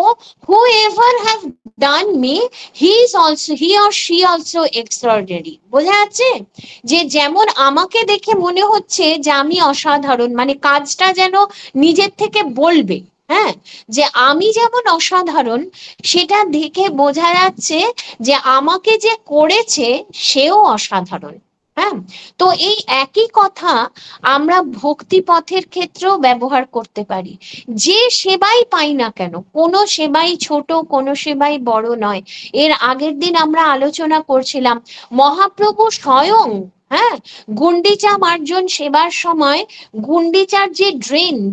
whoever have done me he or she also extraordinary। বোঝা যাচ্ছে যে যেমন আমাকে দেখে মনে হচ্ছে যে আমি অসাধারণ, মানে কাজটা যেন নিজের থেকে বলবে, হ্যাঁ যে আমি যেমন অসাধারণ, সেটা দেখে বোঝা যাচ্ছে যে আমাকে যে করেছে সেও অসাধারণ। হ্যাঁ, তো এই একই কথা আমরা ভক্তি পথের ক্ষেত্রেও ব্যবহার করতে পারি। যে সেবাই পাই না কেন, কোনো সেবাই ছোট, কোনো সেবাই বড় নয়। এর আগের দিন আমরা আলোচনা করছিলাম মহাপ্রভু স্বয়ং, হ্যাঁ, গুন্ডিচা মার্জন সেবার সময় গুন্ডিচার যে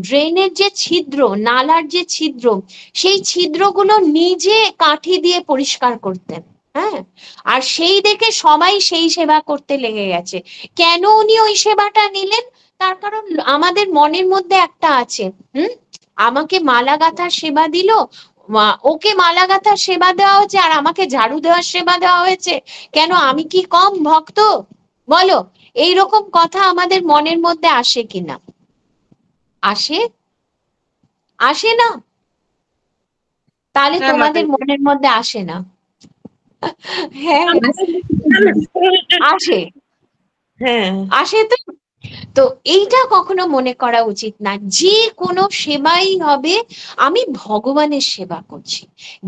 ড্রেনের যে ছিদ্র, নালার যে ছিদ্র, সেই ছিদ্রগুলো নিজে কাঠি দিয়ে পরিষ্কার করতেন। হ্যাঁ, আর সেই দেখে সবাই সেই সেবা করতে লেগে গেছে। কেন উনি ওই সেবাটা নিলেন? তার কারণ আমাদের মনের মধ্যে একটা আছে, আমাকে মালা গাঁথার সেবা দিল, ওকে মালা গাঁথার সেবা দেওয়া হচ্ছে আর আমাকে ঝাড়ু দেওয়ার সেবা দেওয়া হয়েছে, কেন আমি কি কম ভক্ত? বলো, এইরকম কথা আমাদের মনের মধ্যে আসে কিনা? আসে? আসে না? তাহলে তোমাদের মনের মধ্যে আসে না? হ্যাঁ, আসে। হ্যাঁ, আসে তো। তো এইটা কখনো মনে করা উচিত না, যে কোনো সেবাই হবে আমি ভগবানের সেবা করছি।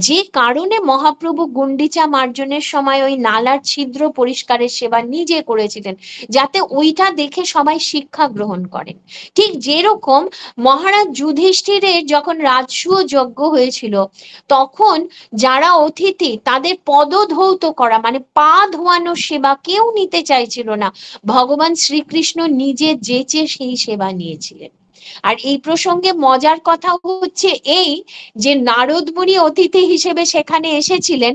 যে কারণে মহাপ্রভু গুন্ডিচা মার্জনের সময় ওই নালার ছিদ্র পরিষ্কারের সেবা নিজে করেছিলেন, যাতে ওইটা দেখে সবাই শিক্ষা গ্রহণ করেন। ঠিক যেরকম মহারাজ যুধিষ্ঠিরের যখন রাজসূয় যজ্ঞ হয়েছিল, তখন যারা অতিথি তাদের পদধৌত করা মানে পা ধোয়ানোর সেবা কেউ নিতে চাইছিল না, ভগবান শ্রীকৃষ্ণ নিজে যেচে সেই সেবা নিয়েছিলেন। আর এই প্রসঙ্গে মজার কথা হচ্ছে এই যে নারদ মুনি অতিথি হিসেবে সেখানে এসেছিলেন,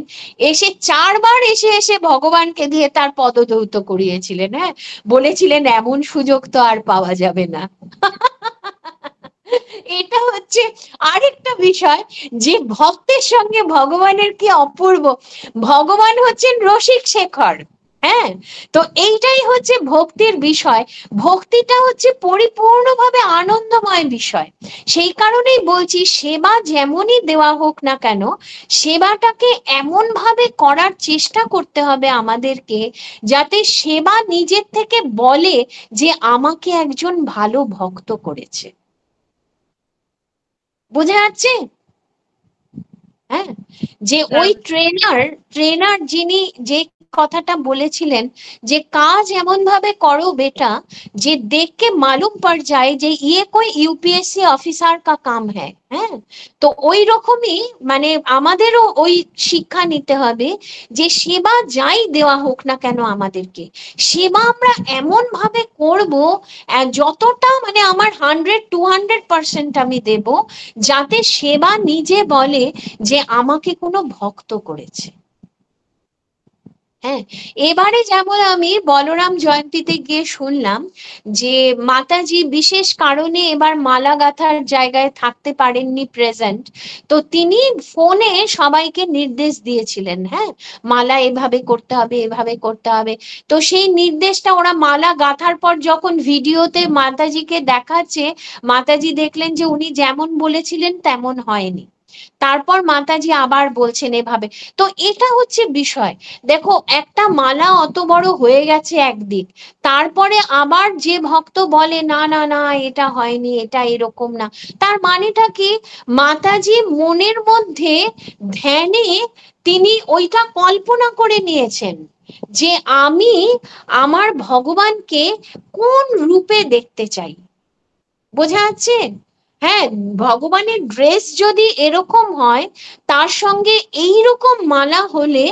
এসে 4 বার এসে এসে ভগবানকে দিয়ে তার পদধৌত করিয়েছিলেন। হ্যাঁ, বলেছিলেন এমন সুযোগ তো আর পাওয়া যাবে না। এটা হচ্ছে আরেকটা বিষয় যে ভক্তের সঙ্গে ভগবানের কি অপূর্ব। ভগবান হচ্ছেন রসিক শেখর। হ্যাঁ, তো এইটাই হচ্ছে ভক্তির বিষয়। ভক্তিটা হচ্ছে পরিপূর্ণভাবে আনন্দময় বিষয়। সেই কারণেই বলছি সেবা যেমনই দেওয়া হোক না কেন, সেবাটাকে এমন ভাবে করার চেষ্টা করতে হবে আমাদেরকে, যাতে সেবা নিজের থেকে বলে যে আমাকে একজন ভালো ভক্ত করেছে। বোঝা যাচ্ছে? হ্যাঁ, যে ওই ট্রেনার যিনি যে কথাটা বলেছিলেন যে কাজ এমন ভাবে করো বেটা যে দেখ के मालूम पड़ जाए যে ये कोई यूपीएससी অফিসার का काम है। হ্যাঁ, তো ওই রকমই মানে আমাদেরও ওই শিক্ষা নিতে হবে যে সেবা যাই দেওয়া হোক না কেন আমাদেরকে, সেবা আমরা এমন ভাবে করব যতটা মানে আমার 100-200% আমি দেব, যাতে সেবা নিজে বলে যে আমাকে কোনো ভক্ত করেছে। হ্যাঁ, এবারে যেমন আমি বলরাম জয়ন্তীতে গিয়ে শুনলাম যে মাতাজি বিশেষ কারণে এবার মালা গাঁথার জায়গায় থাকতে পারেননি প্রেজেন্ট, তো তিনি ফোনে সবাইকে নির্দেশ দিয়েছিলেন, হ্যাঁ মালা এভাবে করতে হবে, এভাবে করতে হবে। তো সেই নির্দেশটা ওরা মালা গাঁথার পর যখন ভিডিওতে মাতাজিকে দেখাচ্ছে, মাতাজি দেখলেন যে উনি যেমন বলেছিলেন তেমন হয়নি। তারপর মাতাজি আবার বলছেন এভাবে। তো এটা হচ্ছে বিষয়। দেখো, একটা মালা অত বড় হয়ে গেছে একদিক, তারপরে আবার যে ভক্ত বলে না না না এটা হয়নি, এটা এরকম না, তার মানেটা কি? মাতাজি মনের মধ্যে ধ্যানে তিনি ওইটা কল্পনা করে নিয়েছেন যে আমি আমার ভগবানকে কোন রূপে দেখতে চাই। বোঝা যাচ্ছে? হ্যাঁ, ভগবানের ড্রেস যদি এরকম হয়, তার সঙ্গে এইরকম মালা হলে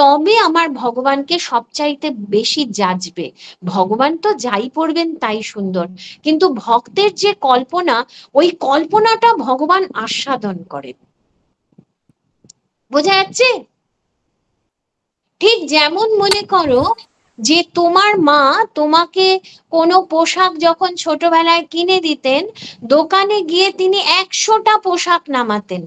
তবে আমার ভগবানকে সবচাইতে বেশি যাজবে। ভগবান তো যাই পড়বেন তাই সুন্দর, কিন্তু ভক্তের যে কল্পনা, ওই কল্পনাটা ভগবান আস্বাদন করেন। বোঝা যাচ্ছে? ঠিক যেমন মনে করো যে তোমার মা তোমাকে কোনো পোশাক যখন ছোটবেলায় কিনে দিতেন, দোকানে গিয়ে তিনি 100টা পোশাক নামাতেন,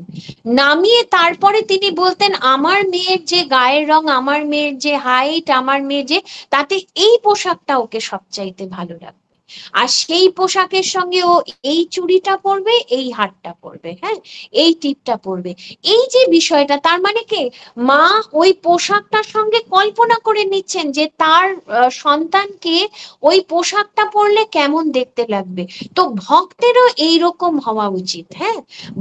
নামিয়ে তারপরে তিনি বলতেন আমার মেয়ের যে গায়ের রং, আমার মেয়ের যে হাইট, আমার মেয়ের যে, তাতে এই পোশাকটা ওকে সবচাইতে ভালো লাগবে, আর সেই পোশাকের সঙ্গে ও এই চুড়িটা পরবে, এই হারটা পরবে, হ্যাঁ এই টিপটা পরবে। এই যে বিষয়টা, তার মানে কি মা ওই পোশাকটার সঙ্গে কল্পনা করে নিচ্ছেন যে তার সন্তানকে ওই পোশাকটা পরলে কেমন দেখতে লাগবে। তো ভক্তেরও এইরকম হওয়া উচিত। হ্যাঁ,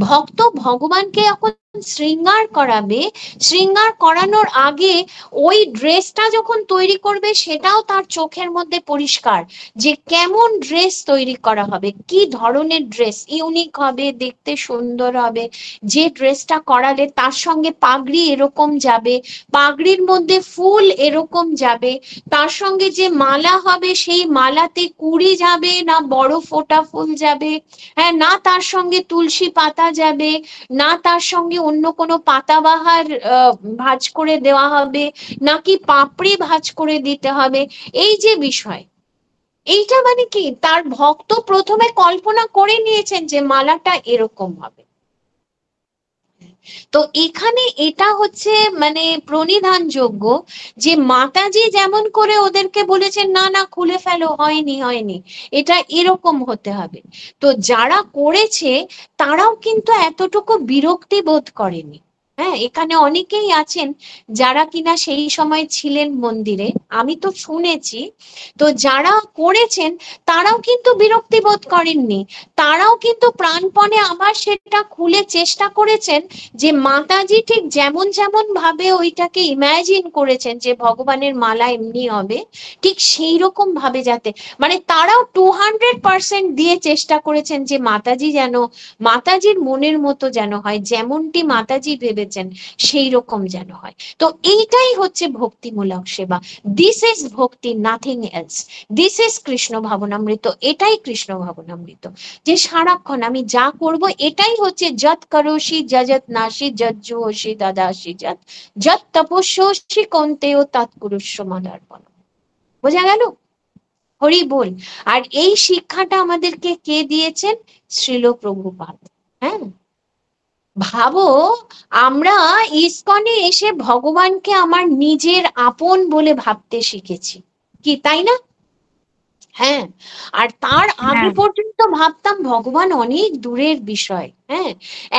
ভক্ত ভগবানকে এখন শৃঙ্গার করাবে, শৃঙ্গার করানোর আগে ওই ড্রেসটা যখন তৈরি করবে সেটাও তার চোখের মধ্যে পরিষ্কার যে কেমন ড্রেস তৈরি করা হবে, কি ধরনের ড্রেস, ইউনিক হবে, দেখতে সুন্দর হবে, যে ড্রেসটা করালে তার সঙ্গে পাগড়ি এরকম যাবে, পাগড়ির মধ্যে ফুল এরকম যাবে, তার সঙ্গে যে মালা হবে সেই মালাতে কুড়ি যাবে না বড় ফোঁটা ফুল যাবে, হ্যাঁ, না তার সঙ্গে তুলসী পাতা যাবে, না তার সঙ্গে অন্য কোনো পাতাবাহার ভাঁজ করে দেওয়া হবে, নাকি পাপড়ি ভাঁজ করে দিতে হবে, এই যে বিষয়, এইটা মানে কি তার ভক্ত প্রথমে কল্পনা করে নিয়েছেন যে মালাটা এরকম হবে। তো এখানে এটা হচ্ছে মানে প্রণিধানযোগ্য যে মাতাজি যেমন করে ওদেরকে বলেছেন না না খুলে ফেলো, হয়নি হয়নি, এটা এরকম হতে হবে, তো যারা করেছে তারাও কিন্তু এতটুকু বিরক্তি বোধ করেনি। হ্যাঁ, এখানে অনেকেই আছেন যারা কিনা সেই সময় ছিলেন মন্দিরে, আমি তো শুনেছি, তো যারা করেছেন তারাও কিন্তু বিরক্তি বোধ করেননি, তারাও কিন্তু প্রাণপণে আবার সেটা খুলে চেষ্টা করেছেন যে মাতাজি ঠিক যেমন যেমন ভাবে ওইটাকে ইমাজিন করেছেন যে ভগবানের মালা এমনি হবে, ঠিক সেই রকম ভাবে যাতে মানে তারাও 200% দিয়ে চেষ্টা করেছেন যে মাতাজি যেন মাতাজির মনের মতো যেন হয়, যেমনটি মাতাজি ভেবেছেন সেই রকম যেন হয়। তো এইটাই হচ্ছে ভক্তিমূলক সেবা। This is bhakti, nothing else. This is Krishna bhavanamrita, এটাই কৃষ্ণ ভাবনামৃত, যে সারাক্ষণ আমি যা করব এটাই হচ্ছে যত করোষি যজত নাশি যত জোষি দাদাসি যত যত তপস্যসি কন্তেয় তৎকুরুষ্য মদার্পণ। বোঝা গেল? হরি বল। আর এই শিক্ষাটা আমাদেরকে কে দিয়েছেন? শ্রীল প্রভুপাদ। হ্যাঁ, ভাবো আমরা ইসকনে এসে ভগবানকে আমার নিজের আপন বলে ভাবতে শিখেছি, কি তাই না? হ্যাঁ, আর তার আগে পর্যন্ত ভাবতাম ভগবান অনেক দূরের বিষয়। হ্যাঁ,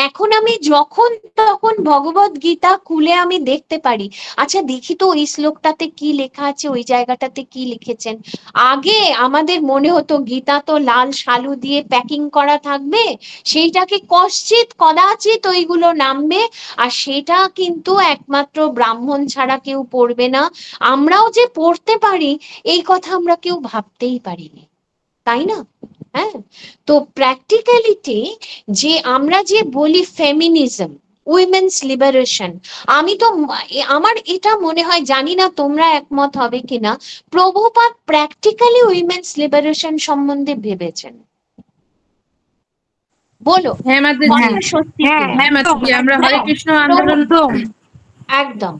এখন আমি যখন তখন ভগবত গীতা খুলে আমি দেখতে পারি, আচ্ছা দেখি তো ওই শ্লোকটাতে কি লেখা আছে, ওই জায়গাটাতে কি লিখেছেন। আগে আমাদের মনে হতো গীতা তো লাল শালু দিয়ে প্যাকিং করা থাকবে, সেইটাকে কশ্চিৎ কদাচিৎ ওইগুলো নামবে, আর সেটা কিন্তু একমাত্র ব্রাহ্মণ ছাড়া কেউ পড়বে না। আমরাও যে পড়তে পারি এই কথা আমরা কেউ ভাবতেই পারিনি, তাই না? হ্যাঁ, তো প্র্যাকটিক্যালিটি যে আমরা যে বলি ফেমিনিজম, উইমেন্স লিবারেশন, আমি তো আমার এটা মনে হয়, জানি না তোমরা একমত হবে কিনা, প্রভুপাদ প্র্যাকটিক্যালি উইমেন্স লিবারেশন সম্বন্ধে ভেবেছেন। বলো, হ্যাঁ মাতাজি, কথা সত্যি কিনা? হ্যাঁ মাতাজি, আমরা হরে কৃষ্ণ আন্দোলন একদম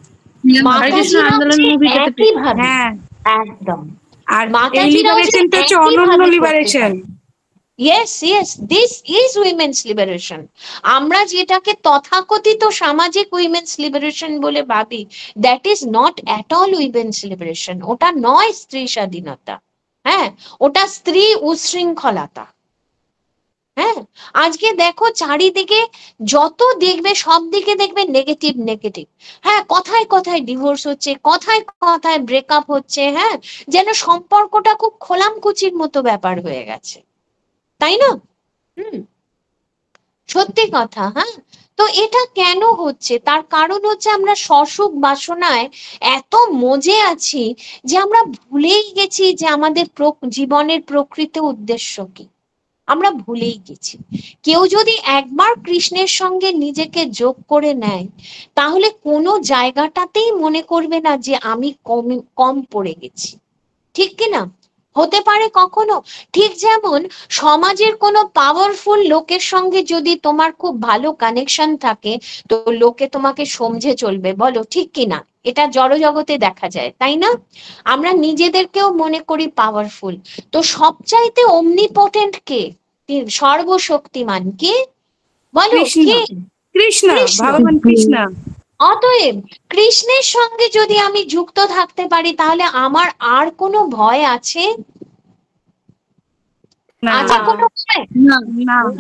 হরে কৃষ্ণ আন্দোলন মুভিটাতে একইভাবে, একদম। আর এই মাতাজিরাও যে লিবারেশনটা হচ্ছে অনন্য একইভাবে liberation. Yes, yes, this is women's liberation. আমরা যেটাকে তথাকথিত সামাজিক উইমেন্স লিবারেশন বলে ভাবি, that is not at all women's liberation. ওটা নয় স্ত্রী স্বাধীনতা, হ্যাঁ, ওটা স্ত্রী উশৃঙ্খলতা। হ্যাঁ, আজকে দেখো চারিদিকে যত দেখবে সব দিকে দেখবে নেগেটিভ নেগেটিভ। হ্যাঁ, কথায় কথায় ডিভোর্স হচ্ছে, কথায় কথায় ব্রেকআপ হচ্ছে, হ্যাঁ, যেন সম্পর্কটা খুব খোলামকুচির মতো ব্যাপার হয়ে গেছে, তাই না? সত্যি কথা। হ্যাঁ, তো এটা কেন হচ্ছে? তার কারণ হচ্ছে আমরা সসুখ বাসনায় এত মজে আছি যে আমরা ভুলেই গেছি যে আমাদের জীবনের প্রকৃত উদ্দেশ্য কি, আমরা ভুলেই গেছি। কেউ যদি একবার কৃষ্ণের সঙ্গে নিজেকে যোগ করে নেয় তাহলে কোনো জায়গাটাতেই মনে করবে না যে আমি কম পড়ে গেছি, ঠিক কিনা? হতে পারে কখনো, ঠিক যেমন সমাজের কোনো পাওয়ারফুল লোকের সঙ্গে যদি তোমার খুব ভালো কানেকশন থাকে তো লোকে তোমাকে সমঝে চলবে, বলো ঠিক কিনা? এটা জড়জগতে দেখা যায়, তাই না? আমরা নিজেদেরকেও মনে করি পাওয়ারফুল। তো সবচাইতে অমনিপোটেন্ট কে? সর্বশক্তিমান কে? বলো কে? কৃষ্ণ, ভগবান কৃষ্ণ। অতএব কৃষ্ণের সঙ্গে যদি আমি যুক্ত থাকতে পারি তাহলে আমার আর কোনো ভয় আছে? আছে কোনো ভয়?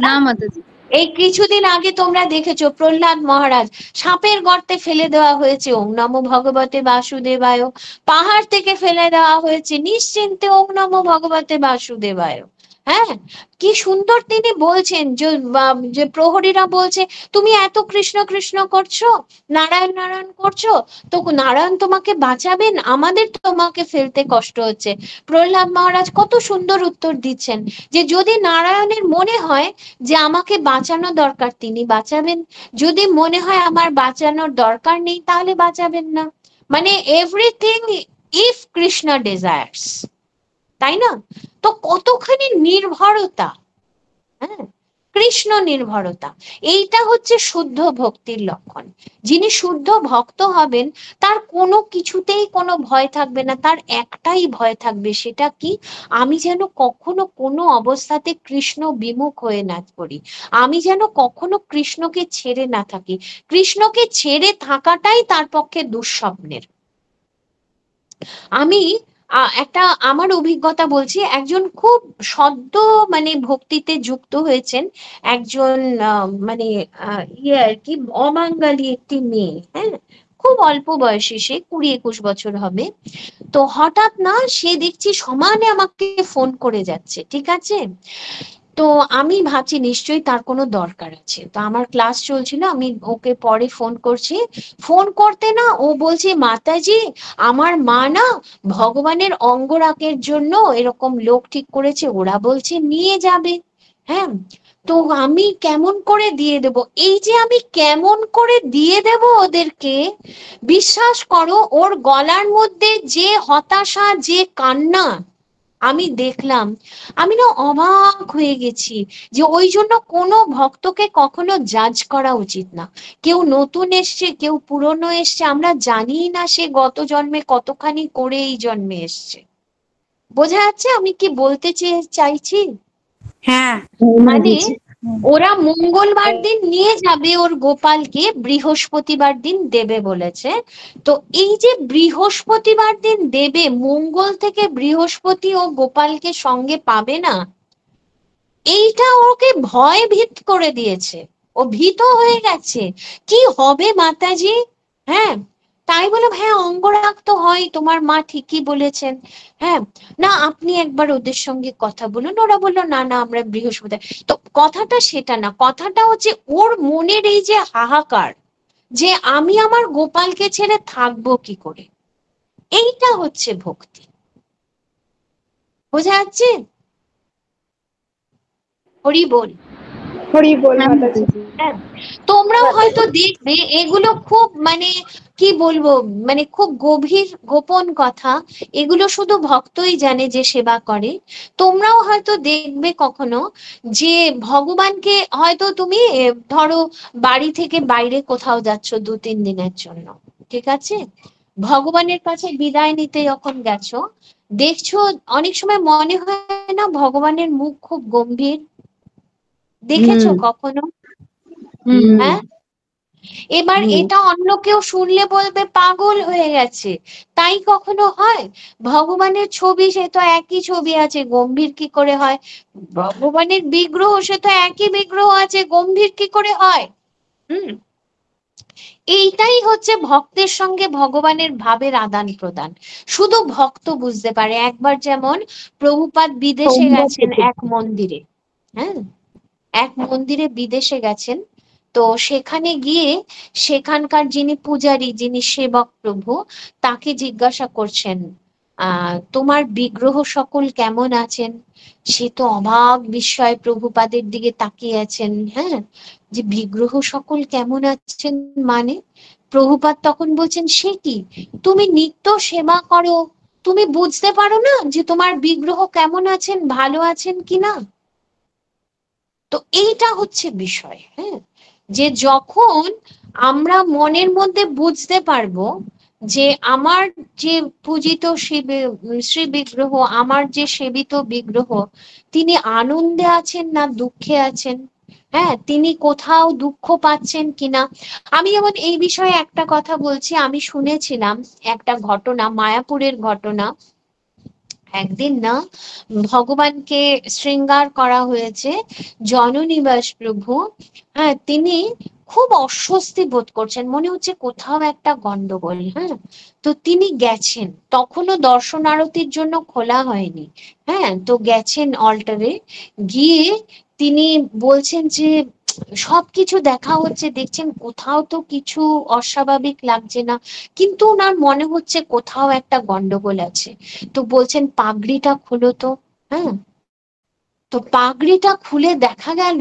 না মাতাজি। এই কিছুদিন আগে তোমরা দেখেছো প্রহ্লাদ মহারাজ সাপের গর্তে ফেলে দেওয়া হয়েছে, ওম নমো ভগবতে বাসুদেবায়। পাহাড় থেকে ফেলে দেওয়া হয়েছে, নিশ্চিন্তে ওম নমো ভগবতে বাসুদেবায়। হ্যাঁ, কি সুন্দর তিনি বলছেন যে প্রহরীরা বলছে তুমি এত কৃষ্ণ কৃষ্ণ করছো, নারায়ণ নারায়ণ করছো, তো নারায়ণ তোমাকে বাঁচাবেন, আমাদের তোমাকে ফেলতে কষ্ট হচ্ছে। প্রহ্লাদ মহারাজ কত সুন্দর উত্তর দিচ্ছেন যে যদি নারায়ণের মনে হয় যে আমাকে বাঁচানো দরকার তিনি বাঁচাবেন, যদি মনে হয় আমার বাঁচানোর দরকার নেই তাহলে বাঁচাবেন না। মানে এভরিথিং ইফ কৃষ্ণ ডিজায়ার্স, তাই না? তো কতখানি নির্ভরতা, হ্যাঁ, কৃষ্ণ নির্ভরতা, এইটা হচ্ছে শুদ্ধ ভক্তির লক্ষণ। যিনি শুদ্ধ ভক্ত হবেন তার কোনো কিছুতেই কোনো ভয় থাকবে না, তার একটাই ভয় থাকবে, সেটা কি, আমি যেন কখনো কোনো অবস্থাতে কৃষ্ণ বিমুখ হয়ে না পড়ি, আমি যেন কখনো কৃষ্ণকে ছেড়ে না থাকি। কৃষ্ণকে ছেড়ে থাকাটাই তার পক্ষে দুঃস্বপ্নের। আমি একটা আমার অভিজ্ঞতা বলছি, একজন খুব সদ্য মানে ভক্তিতে যুক্ত হয়েছেন একজন মানে ইয়ে আর কি, অবাঙালি একটি মেয়ে, হ্যাঁ, খুব অল্প বয়সী, সে 20-21 বছর হবে। তো হঠাৎ না সে দেখছি সমানে আমাকে ফোন করে যাচ্ছে, ঠিক আছে। তো আমি ভাবছি নিশ্চয়ই তার কোনো দরকার আছে, তো আমার ক্লাস চলছিল, আমি ওকে পরে ফোন করছি। ফোন করতে না ও বলছে মাতাজি আমার মা না ভগবানের অঙ্গরাগের জন্য এরকম লোক ঠিক করেছে, ওরা বলছে নিয়ে যাবে। হ্যাঁ, তো আমি কেমন করে দিয়ে দেব, এই যে আমি কেমন করে দিয়ে দেব ওদেরকে, বিশ্বাস করো ওর গলার মধ্যে যে হতাশা, যে কান্না আমি দেখলাম, আমি না অবাক হয়ে গেছি। যে ওই জন্য কোনো ভক্তকে কখনো জাজ করা উচিত না। কেউ নতুন এসছে, কেউ পুরনো এসছে, আমরা জানি না সে গত জন্মে কতখানি করে এই জন্মে এসছে। বোঝা যাচ্ছে আমি কি বলতে চাইছি? হ্যাঁ, মানে ওরা মঙ্গলবার দিন নিয়ে যাবে ওর গোপালকে, বৃহস্পতিবার দিন দেবে বলেছে। তো এই যে বৃহস্পতিবার দিন দেবে, মঙ্গল থেকে বৃহস্পতি ও গোপালকে সঙ্গে পাবে না, এইটা ওকে ভয় ভীত করে দিয়েছে, ও ভীত হয়ে গেছে কি হবে মাতাজি। হ্যাঁ, তাই বলে হ্যাঁ অঙ্গরাগ তো হয়, তোমার মা ঠিকই বলেছেন, হ্যাঁ না আপনি একবার ওদের সঙ্গে কথা বলুন। ওরা বললো না না আমরা বৃহস্পতি। তো কথাটা সেটা না, কথাটা হচ্ছে ওর মনের এই যে হাহাকার, যে আমি আমার গোপালকে ছেড়ে থাকবো কি করে, এইটা হচ্ছে ভক্তি। বোঝা যাচ্ছে? হরি বল। হরি বল মাতাজি। হ্যাঁ, তোমরাও হয়তো দেখবে এগুলো খুব মানে কি বলবো, মানে খুব গভীর গোপন কথা, এগুলো শুধু ভক্তই জানে যে সেবা করে। তোমরাও হয়তো দেখবে কখনো যে ভগবানকে হয়তো তুমি ধরো বাড়ি থেকে বাইরে কোথাও যাচ্ছ 2-3 দিনের জন্য, ঠিক আছে, ভগবানের কাছে বিদায় নিতে যখন গেছো, দেখছো অনেক সময় মনে হয় না ভগবানের মুখ খুব গম্ভীর, দেখেছো কখনো? হ্যাঁ, এবার এটা অন্য কেউ শুনলে বলবে পাগল হয়ে গেছে, তাই কখনো হয়? ভগবানের ছবি, সে তো একই ছবি আছে, গম্ভীর কি করে হয়? ভগবানের বিগ্রহ, সে তো একই বিগ্রহ আছে, গম্ভীর কি করে হয়? এইটাই হচ্ছে ভক্তের সঙ্গে ভগবানের ভাবের আদান প্রদান, শুধু ভক্ত বুঝতে পারে। একবার যেমন প্রভুপাদ বিদেশে গেছেন এক মন্দিরে, হ্যাঁ, এক মন্দিরে বিদেশে গেছেন, তো সেখানে গিয়ে সেখানকার যিনি পূজারী, যিনি সেবক প্রভু, তাকে জিজ্ঞাসা করছেন তোমার বিগ্রহ সকল কেমন আছেন? সে তো অবাক বিস্ময় প্রভুপাদের দিকে তাকিয়ে আছেন, হ্যাঁ, যে বিগ্রহ সকল কেমন আছেন মানে? প্রভুপাদ তখন বলছেন সে কি, তুমি নিত্য সেবা করো, তুমি বুঝতে পারো না যে তোমার বিগ্রহ কেমন আছেন, ভালো আছেন কিনা? তো এইটা হচ্ছে বিষয়, হ্যাঁ, যে যখন আমরা মনের মধ্যে বুঝতে পারবো যে আমার যে পূজিত শ্রী বিগ্রহ, আমার যে সেবিত বিগ্রহ, তিনি আনন্দে আছেন না দুঃখে আছেন, হ্যাঁ, তিনি কোথাও দুঃখ পাচ্ছেন কিনা। আমি যেমন এই বিষয়ে একটা কথা বলছি, আমি শুনেছিলাম একটা ঘটনা, মায়াপুরের ঘটনা। একদিন না ভগবানকে শৃঙ্গার করা হয়েছে জননিবাস প্রভু, হ্যাঁ, তিনি খুব অস্বস্তি বোধ করছেন, মনে হচ্ছে কোথাও একটা গন্ডগোল। হ্যাঁ, তো তিনি গেছেন, তখনও দর্শন আরতির জন্য খোলা হয়নি। হ্যাঁ, তো গেছেন অল্টারে, গিয়ে তিনি বলছেন যে সবকিছু দেখা হচ্ছে, দেখছেন কোথাও তো কিছু অস্বাভাবিক লাগছে না, কিন্তু ওনার মনে হচ্ছে কোথাও একটা গন্ডগোল আছে। তো বলছেন পাগড়িটা খুলো তো। হ্যাঁ, তো পাগড়িটা খুলে দেখা গেল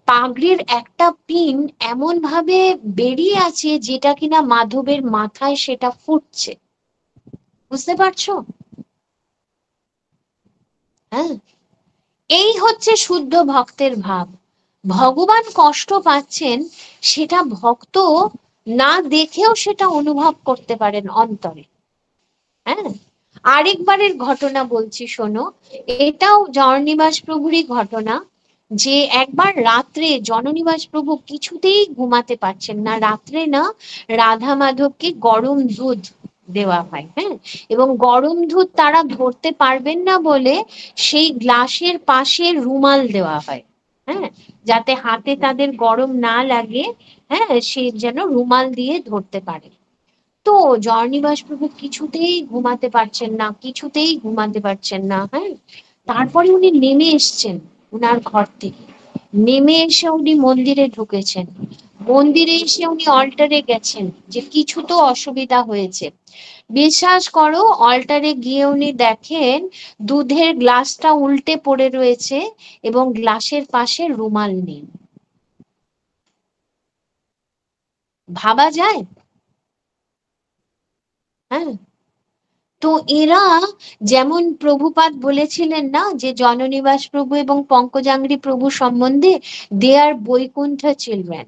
পাগড়ির একটা পিন এমন ভাবে বেরিয়ে আছে যেটা কিনা মাধবের মাথায় সেটা ফুটছে। বুঝতে পারছো? হ্যাঁ, এই হচ্ছে শুদ্ধ ভক্তের ভাব। ভগবান কষ্ট পাচ্ছেন সেটা ভক্ত না দেখেও সেটা অনুভব করতে পারেন অন্তরে। হ্যাঁ, আরেকবারের ঘটনা বলছি শোনো, এটাও জননিবাস প্রভুরই ঘটনা। যে একবার রাত্রে জননিবাস প্রভু কিছুতেই ঘুমাতে পারছেন না, রাত্রে না রাধা মাধবকে গরম দুধ দেওয়া হয়। হ্যাঁ, এবং গরম দুধ তারা ধরতে পারবেন না বলে সেই গ্লাসের পাশে রুমাল দেওয়া হয়। হ্যাঁ, যাতে হাতে তাদের গরম না লাগে, হ্যাঁ, সে যেন রুমাল দিয়ে ধরতে পারে। তো জননিবাস প্রভু কিছুতেই ঘুমাতে পারছেন না, কিছুতেই ঘুমাতে পারছেন না। হ্যাঁ, তারপরে উনি নেমে এসছেন উনার ঘর থেকে, নেমে এসে উনি মন্দিরে ঢুকেছেন। মন্দিরে এসে উনি অল্টারে গেছেন যে কিছু তো অসুবিধা হয়েছে। বিশ্বাস করো, অল্টারে গিয়ে উনি দেখেন দুধের গ্লাসটা উল্টে পড়ে রয়েছে এবং গ্লাসের পাশে রুমাল নেই। ভাবা যায়? হ্যাঁ, তো এরা যেমন প্রভুপাদ বলেছিলেন না যে জননিবাস প্রভু এবং পঙ্কজাঙ্ঘ্রি প্রভু সম্বন্ধে, দে আর বৈকুণ্ঠ চিলড্রেন।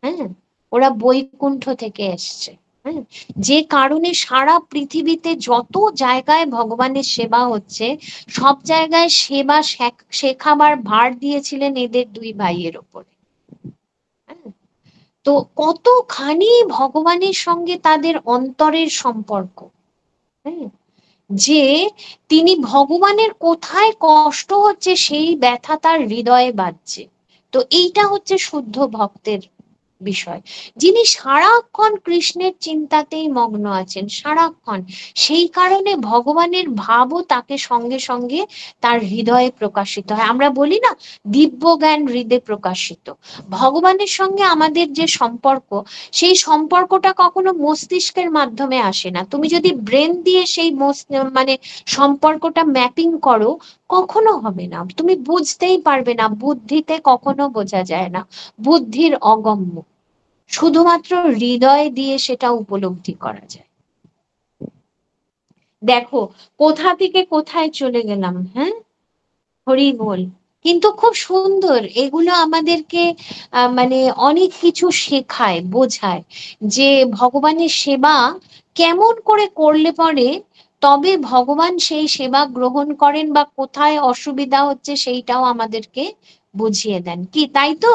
হ্যাঁ, ওরা বৈকুণ্ঠ থেকে এসছে। হ্যাঁ, যে কারণে সারা পৃথিবীতে যত জায়গায় ভগবানের সেবা হচ্ছে সব জায়গায় সেবা শেখাবার ভার দিয়েছিলেন এদের দুই ভাইয়ের ওপরে। হ্যাঁ, তো কতখানি ভগবানের সঙ্গে তাদের অন্তরের সম্পর্ক। হ্যাঁ, যে তিনি ভগবানের কোথায় কষ্ট হচ্ছে সেই ব্যথা তার হৃদয়ে বাজছে। তো এইটা হচ্ছে শুদ্ধ ভক্তের বিষয়, যিনি সারাক্ষণ কৃষ্ণের চিন্তাতেই মগ্ন আছেন, সারাক্ষণ। সেই কারণে ভগবানের ভাবও তাকে সঙ্গে সঙ্গে তার হৃদয়ে প্রকাশিত হয়। আমরা বলি না দিব্য জ্ঞান হৃদয়ে প্রকাশিত। ভগবানের সঙ্গে আমাদের যে সম্পর্ক, সেই সম্পর্কটা কখনো মস্তিষ্কের মাধ্যমে আসে না। তুমি যদি ব্রেন দিয়ে সেই মানে সম্পর্কটা ম্যাপিং করো, কখনো হবে না, তুমি বুঝতেই পারবে না, বুদ্ধিতে কখনো বোঝা যায় না, বুদ্ধির অগম্য। শুধুমাত্র হৃদয় দিয়ে সেটা উপলব্ধি করা যায়। দেখো কোথা থেকে কোথায় চলে গেলাম। হ্যাঁ, হরি বল। কিন্তু খুব সুন্দর, এগুলো আমাদেরকে মানে অনেক কিছু শেখায়, বোঝায় যে ভগবানের সেবা কেমন করে করলে পরে তবে ভগবান সেই সেবা গ্রহণ করেন, বা কোথায় অসুবিধা হচ্ছে সেইটাও আমাদেরকে বুঝিয়ে দেন। কি তাই তো?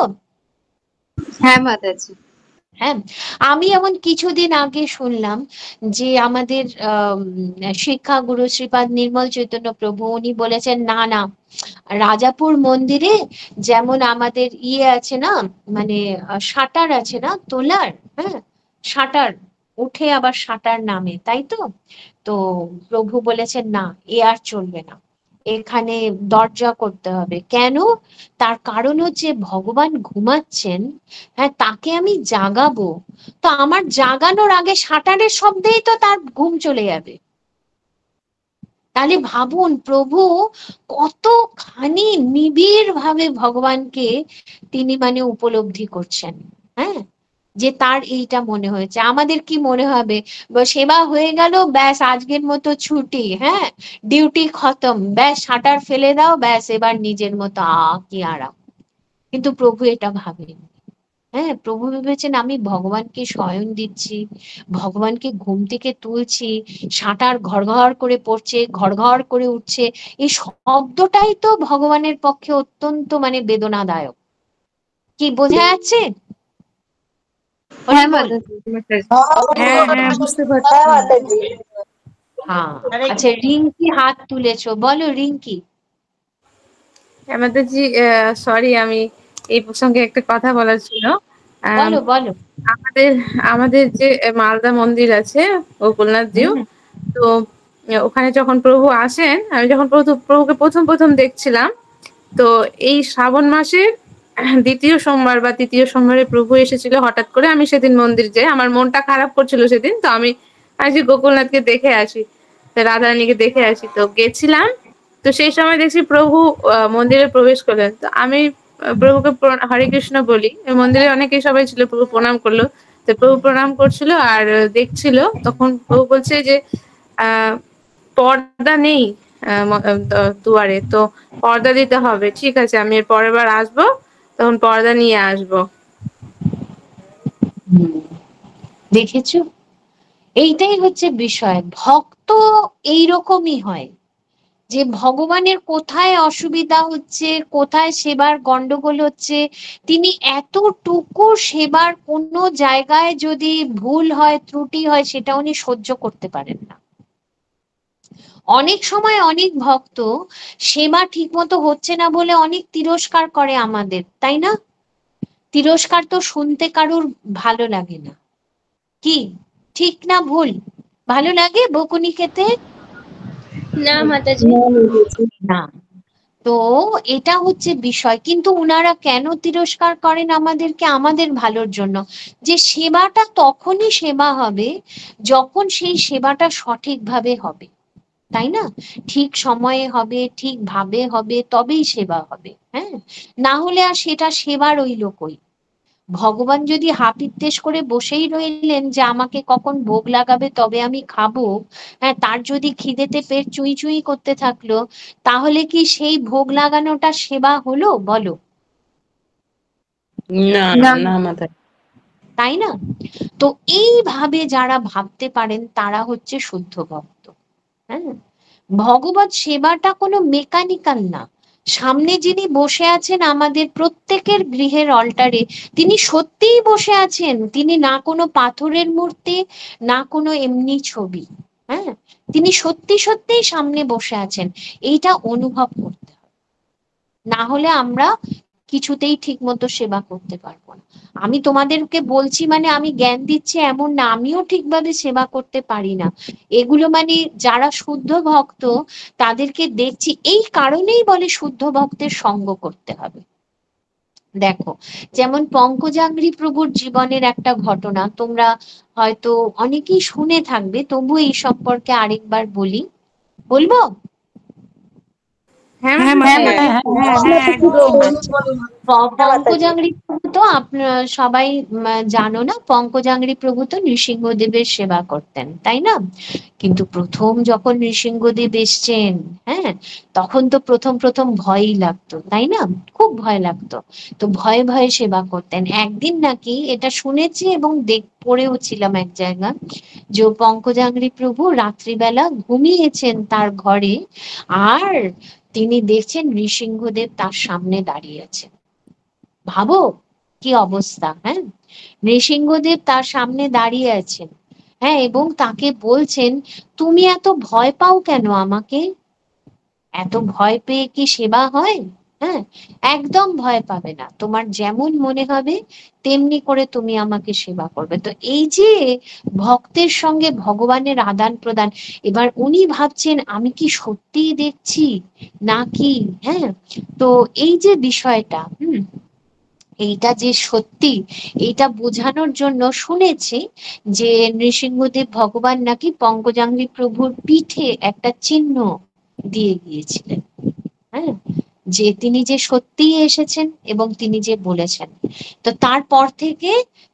হ্যাঁ মাতাজি। হ্যাঁ, আমি এমন কিছুদিন আগে শুনলাম যে আমাদের শিক্ষা গুরু শ্রীপাদ নির্মল চৈতন্য প্রভু উনি বলেছেন না না, রাজাপুর মন্দিরে যেমন আমাদের আছে না, মানে শাটার আছে না তোলার। হ্যাঁ, শাটার উঠে আবার শাটার নামে, তাই তো? তো প্রভু বলেছেন না, এ আর চলবে না, এখানে দরজা করতে হবে। কেন? তার কারণ হচ্ছে ভগবান ঘুমাচ্ছেন, হ্যাঁ, তাকে আমি জাগাবো, তো আমার জাগানোর আগে শাটারের শব্দেই তো তার ঘুম চলে যাবে। তাহলে ভাবুন প্রভু কতখানি নিবিড় ভাবে ভগবানকে তিনি মানে উপলব্ধি করছেন। হ্যাঁ, যে তার এইটা মনে হয়েছে। আমাদের কি মনে হবে? সেবা হয়ে গেল, ব্যাস আজকের মতো ছুটি, হ্যাঁ, ডিউটি খতম, ব্যাস শাটার ফেলে দাও, ব্যাস এবার নিজের মতো কি আরাম। কিন্তু প্রভু এটা ভাবেন। হ্যাঁ, প্রভু ভেবেছেন আমি ভগবানকে শয়ন দিচ্ছি, ভগবানকে ঘুম থেকে তুলছি, শাটার ঘর ঘর করে পড়ছে, ঘর ঘর করে উঠছে, এই শব্দটাই তো ভগবানের পক্ষে অত্যন্ত মানে বেদনাদায়ক। কি বোঝা যাচ্ছে? হ্যাঁ মাতাজি। হ্যাঁ হ্যাঁ বুঝতে পারছি। হ্যাঁ, আচ্ছা রিঙ্কি হাত তুলেছো, বলো রিঙ্কি। মাতাজি সরি, আমি এই প্রসঙ্গে একটা কথা বলার ছিল। বলো বলো। আমাদের আমাদের যে মালদা মন্দির আছে গোকুলনাথ জিউ, তো ওখানে যখন প্রভু আসেন, আমি যখন প্রভুকে প্রথম দেখছিলাম, তো এই শ্রাবণ মাসের দ্বিতীয় সোমবার বা তৃতীয় সোমবারে প্রভু এসেছিল হঠাৎ করে। আমি সেদিন মন্দির যাই, আমার মনটা খারাপ করছিল সেদিন, তো আমি আজকে গোকুলনাথকে দেখে আসি, রাধারানীকে দেখে আসি, তো গেছিলাম। তো সেই সময় দেখছি প্রভু মন্দিরে প্রবেশ করলেন। তো আমি প্রভুকে হরে কৃষ্ণ বলি, মন্দিরে অনেকেই সবাই ছিল, প্রভু প্রণাম করলো। তো প্রভু প্রণাম করছিল আর দেখছিল, তখন প্রভু বলছে যে পর্দা নেই দুয়ারে, তো পর্দা দিতে হবে। ঠিক আছে, আমি এর পরের বার আসবো, তখন পর্দা নিয়ে আসবো। দেখেছো, এইটাই হচ্ছে বিষয়। ভক্ত এইরকমই হয়, যে ভগবানের কোথায় অসুবিধা হচ্ছে, কোথায় সেবার গন্ডগোল হচ্ছে, তিনি এতটুকু সেবার কোনো জায়গায় যদি ভুল হয়, ত্রুটি হয়, সেটা উনি সহ্য করতে পারেন না। অনেক সময় অনেক ভক্ত সেবা ঠিক মতো হচ্ছে না বলে অনেক তিরস্কার করে আমাদের, তাই না? তিরস্কার তো শুনতে কারুর ভালো লাগে না, কি ঠিক না ভুল? ভালো লাগে বকুনি খেতে? না মাতাজি। না। তো এটা হচ্ছে বিষয়। কিন্তু উনারা কেন তিরস্কার করেন আমাদেরকে? আমাদের ভালোর জন্য, যে সেবাটা তখনই সেবা হবে যখন সেই সেবাটা সঠিকভাবে হবে, তাই না? ঠিক সময়ে হবে, ঠিক ভাবে হবে, তবেই সেবা হবে। হ্যাঁ, না হলে আর সেটা সেবা রইল কই? ভগবান যদি হাপিত্যেশ করে বসেই রইলেন যে আমাকে কখন ভোগ লাগাবে তবে আমি খাবো, হ্যাঁ, তার যদি খিদেতে পেট চুই চুই করতে থাকলো, তাহলে কি সেই ভোগ লাগানোটা সেবা হলো? বলো। না না মাতাজি। তাই না? তো এইভাবে যারা ভাবতে পারেন তারা হচ্ছে শুদ্ধ ভক্ত। হ্যাঁ, ভগবত সেবাটা কোনো মেকানিক্যাল না। সামনে যিনি বসে আছেন আমাদের প্রত্যেকের গৃহের অল্টারে, তিনি সত্যিই বসে আছেন। তিনি না কোনো পাথরের মূর্তি, না কোনো এমনি ছবি। হ্যাঁ, তিনি সত্যি সত্যিই সামনে বসে আছেন, এইটা অনুভব করতে হবে। না হলে আমরা কিছুতেই ঠিক মতো সেবা করতে পারবো না। আমি তোমাদেরকে বলছি মানে আমি জ্ঞান দিচ্ছি এমন না, আমিও ঠিকভাবে সেবা করতে পারি না। এগুলো মানে যারা শুদ্ধ ভক্ত তাদেরকে দেখছি, এই কারণেই বলে শুদ্ধ ভক্তের সঙ্গ করতে হবে। দেখো, যেমন পঙ্কজাঙ্ঘ্রি প্রভুর জীবনের একটা ঘটনা তোমরা হয়তো অনেকেই শুনে থাকবে, তবু এই সম্পর্কে আরেকবার বলি, বলবো? পঙ্কজাঙ্ঘ্রি প্রভু তো আপনারা সবাই জানো না, পঙ্কজাঙ্ঘ্রি প্রভু তো নৃসিংহদেবের সেবা করতেন, তাই না? কিন্তু প্রথম যখন নৃসিংহদেব এসছেন, হ্যাঁ, তখন তো প্রথম ভয়ই লাগতো, তাই না? খুব ভয় লাগতো। তো ভয়ে ভয়ে সেবা করতেন। একদিন নাকি এটা শুনেছি এবং পড়েও ছিলাম এক জায়গা, যে পঙ্কজাঙ্ঘ্রি প্রভু রাত্রিবেলা ঘুমিয়েছেন তার ঘরে, আর তিনি দেখছেন নৃসিংহদেব তার সামনে দাঁড়িয়ে আছেন। ভাবো কি অবস্থা। হ্যাঁ, নৃসিংহদেব তার সামনে দাঁড়িয়ে আছেন, হ্যাঁ, এবং তাকে বলছেন তুমি এত ভয় পাও কেন আমাকে? এত ভয় পেয়ে কি সেবা হয়? হ্যাঁ, একদম ভয় পাবে না, তোমার যেমন মনে হবে তেমনি করে তুমি আমাকে সেবা করবে। তো এই যে ভক্তের সঙ্গে ভগবানের আদান প্রদান, এবার উনি ভাবছেন আমি কি সত্যিই দেখছি নাকি? হ্যাঁ, তো এই যে বিষয়টা, এইটা যে সত্যি, এইটা বোঝানোর জন্য শুনেছি যে নৃসিংহদেব ভগবান নাকি পঙ্কজাঙ্ঘ্রি প্রভুর পিঠে একটা চিহ্ন দিয়ে গিয়েছিলেন। হ্যাঁ, যে তিনি যে সত্যিই এসেছেন এবং তিনি যে বলেছেন। তো তারপর থেকে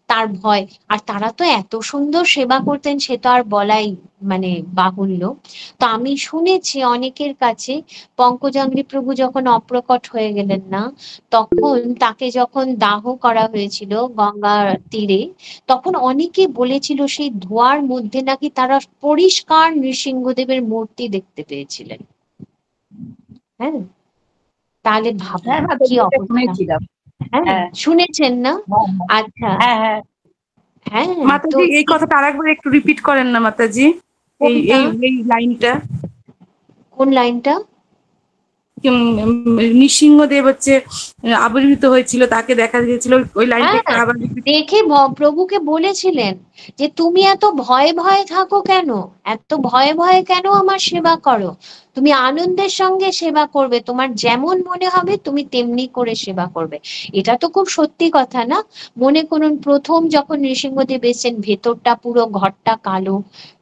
তার ভয়, আর তারা তো এত সুন্দর সেবা করতেন সে তো আর বলাই মানে বাহুল্য। তো আমি শুনেছি অনেকের কাছে, পঙ্কজাঙ্ঘ্রি প্রভু যখন অপ্রকট হয়ে গেলেন না, তখন তাকে যখন দাহ করা হয়েছিল গঙ্গার তীরে, তখন অনেকে বলেছিল সেই ধোঁয়ার মধ্যে নাকি তারা পরিষ্কার নৃসিংহদেবের মূর্তি দেখতে পেয়েছিলেন। হ্যাঁ, তাহলে ভাবো কি অবস্থা। হ্যাঁ, শুনেছেন না? আচ্ছা, হ্যাঁ। মাতাজি এই কথাটা আরেকবার একটু রিপিট করেন না মাতাজি, এই এই এই লাইনটা। কোন লাইনটা? নৃসিংহদেব হচ্ছে আবির্ভূত হয়েছিল, তাকে দেখা গিয়েছিল, ওই লাইনটা একটু আবার দেখে প্রভুকে বলেছিলেন যে তুমি এত ভয়ে ভয়ে থাকো কেন, এত ভয়ে ভয়ে কেন আমার সেবা করো, তুমি আনন্দের সঙ্গে সেবা করবে, তোমার যেমন মনে হবে তুমি তেমনি করে সেবা করবে। এটা তো খুব সত্যি কথা না? মনে করুন প্রথম যখন নৃসিংহদেব এসেছেন, ভেতরটা পুরো ঘরটা কালো,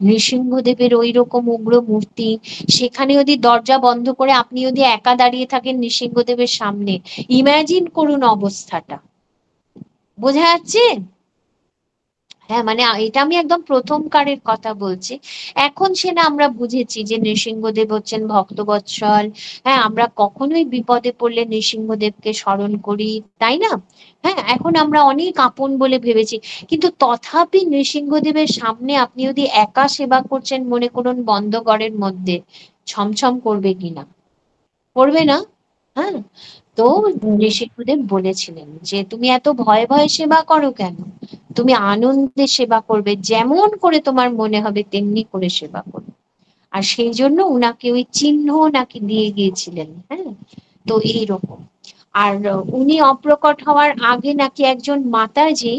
নৃসিংহদেবের ওই রকম উগ্র মূর্তি, সেখানে যদি দরজা বন্ধ করে আপনি যদি একা দাঁড়িয়ে থাকেন নৃসিংহদেবের সামনে, ইমাজিন করুন অবস্থাটা, বোঝা যাচ্ছে? হ্যাঁ, মানে এটা আমি একদম প্রথমকারের কথা বলছি। এখন সে না আমরা বুঝেছি যে নৃসিংহদেব হচ্ছেন ভক্তবৎসল। হ্যাঁ, আমরা কখনোই বিপদে পড়লে নৃসিংহদেবকে স্মরণ করি, তাই না? হ্যাঁ, এখন আমরা অনেক আপন বলে ভেবেছি, কিন্তু তথাপি নৃসিংহদেবের সামনে আপনি যদি একা সেবা করছেন, মনে করুন বন্ধ ঘরের মধ্যে, ছমছম করবে কিনা? করবে না? হ্যাঁ, তো নৃসিংহদেব বলেছিলেন যে তুমি এত ভয়ে ভয়ে সেবা করো কেন, তুমি আনন্দে সেবা করবে, যেমন করে তোমার মনে হবে তেমনি করে সেবা করবে। আর সেই জন্য উনাকে ওই চিহ্ন নাকি দিয়ে গিয়েছিলেন। হ্যাঁ, তো এইরকম। আর উনি অপ্রকট হওয়ার আগে নাকি একজন মাতাজি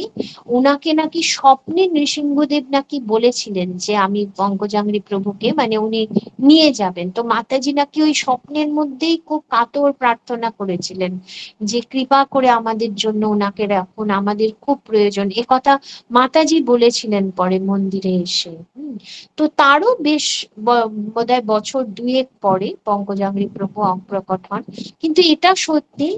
উনাকে নাকি স্বপ্নে নৃসিংহদেব নাকি বলেছিলেন যে আমি পঙ্কজাঙ্ঘ্রি প্রভুকে, মানে উনি নিয়ে যাবেন, তো মাতাজি নাকি ওই স্বপ্নের মধ্যেই খুব কাতর প্রার্থনা করেছিলেন যে কৃপা করে আমাদের জন্য ওনাকে রাখুন, আমাদের খুব প্রয়োজন, এ কথা মাতাজি বলেছিলেন পরে মন্দিরে এসে। তো তারও বেশ বোধহয় বছর 2 পরে পঙ্কজাঙ্ঘ্রি প্রভু অপ্রকট হন। কিন্তু এটা সত্যি,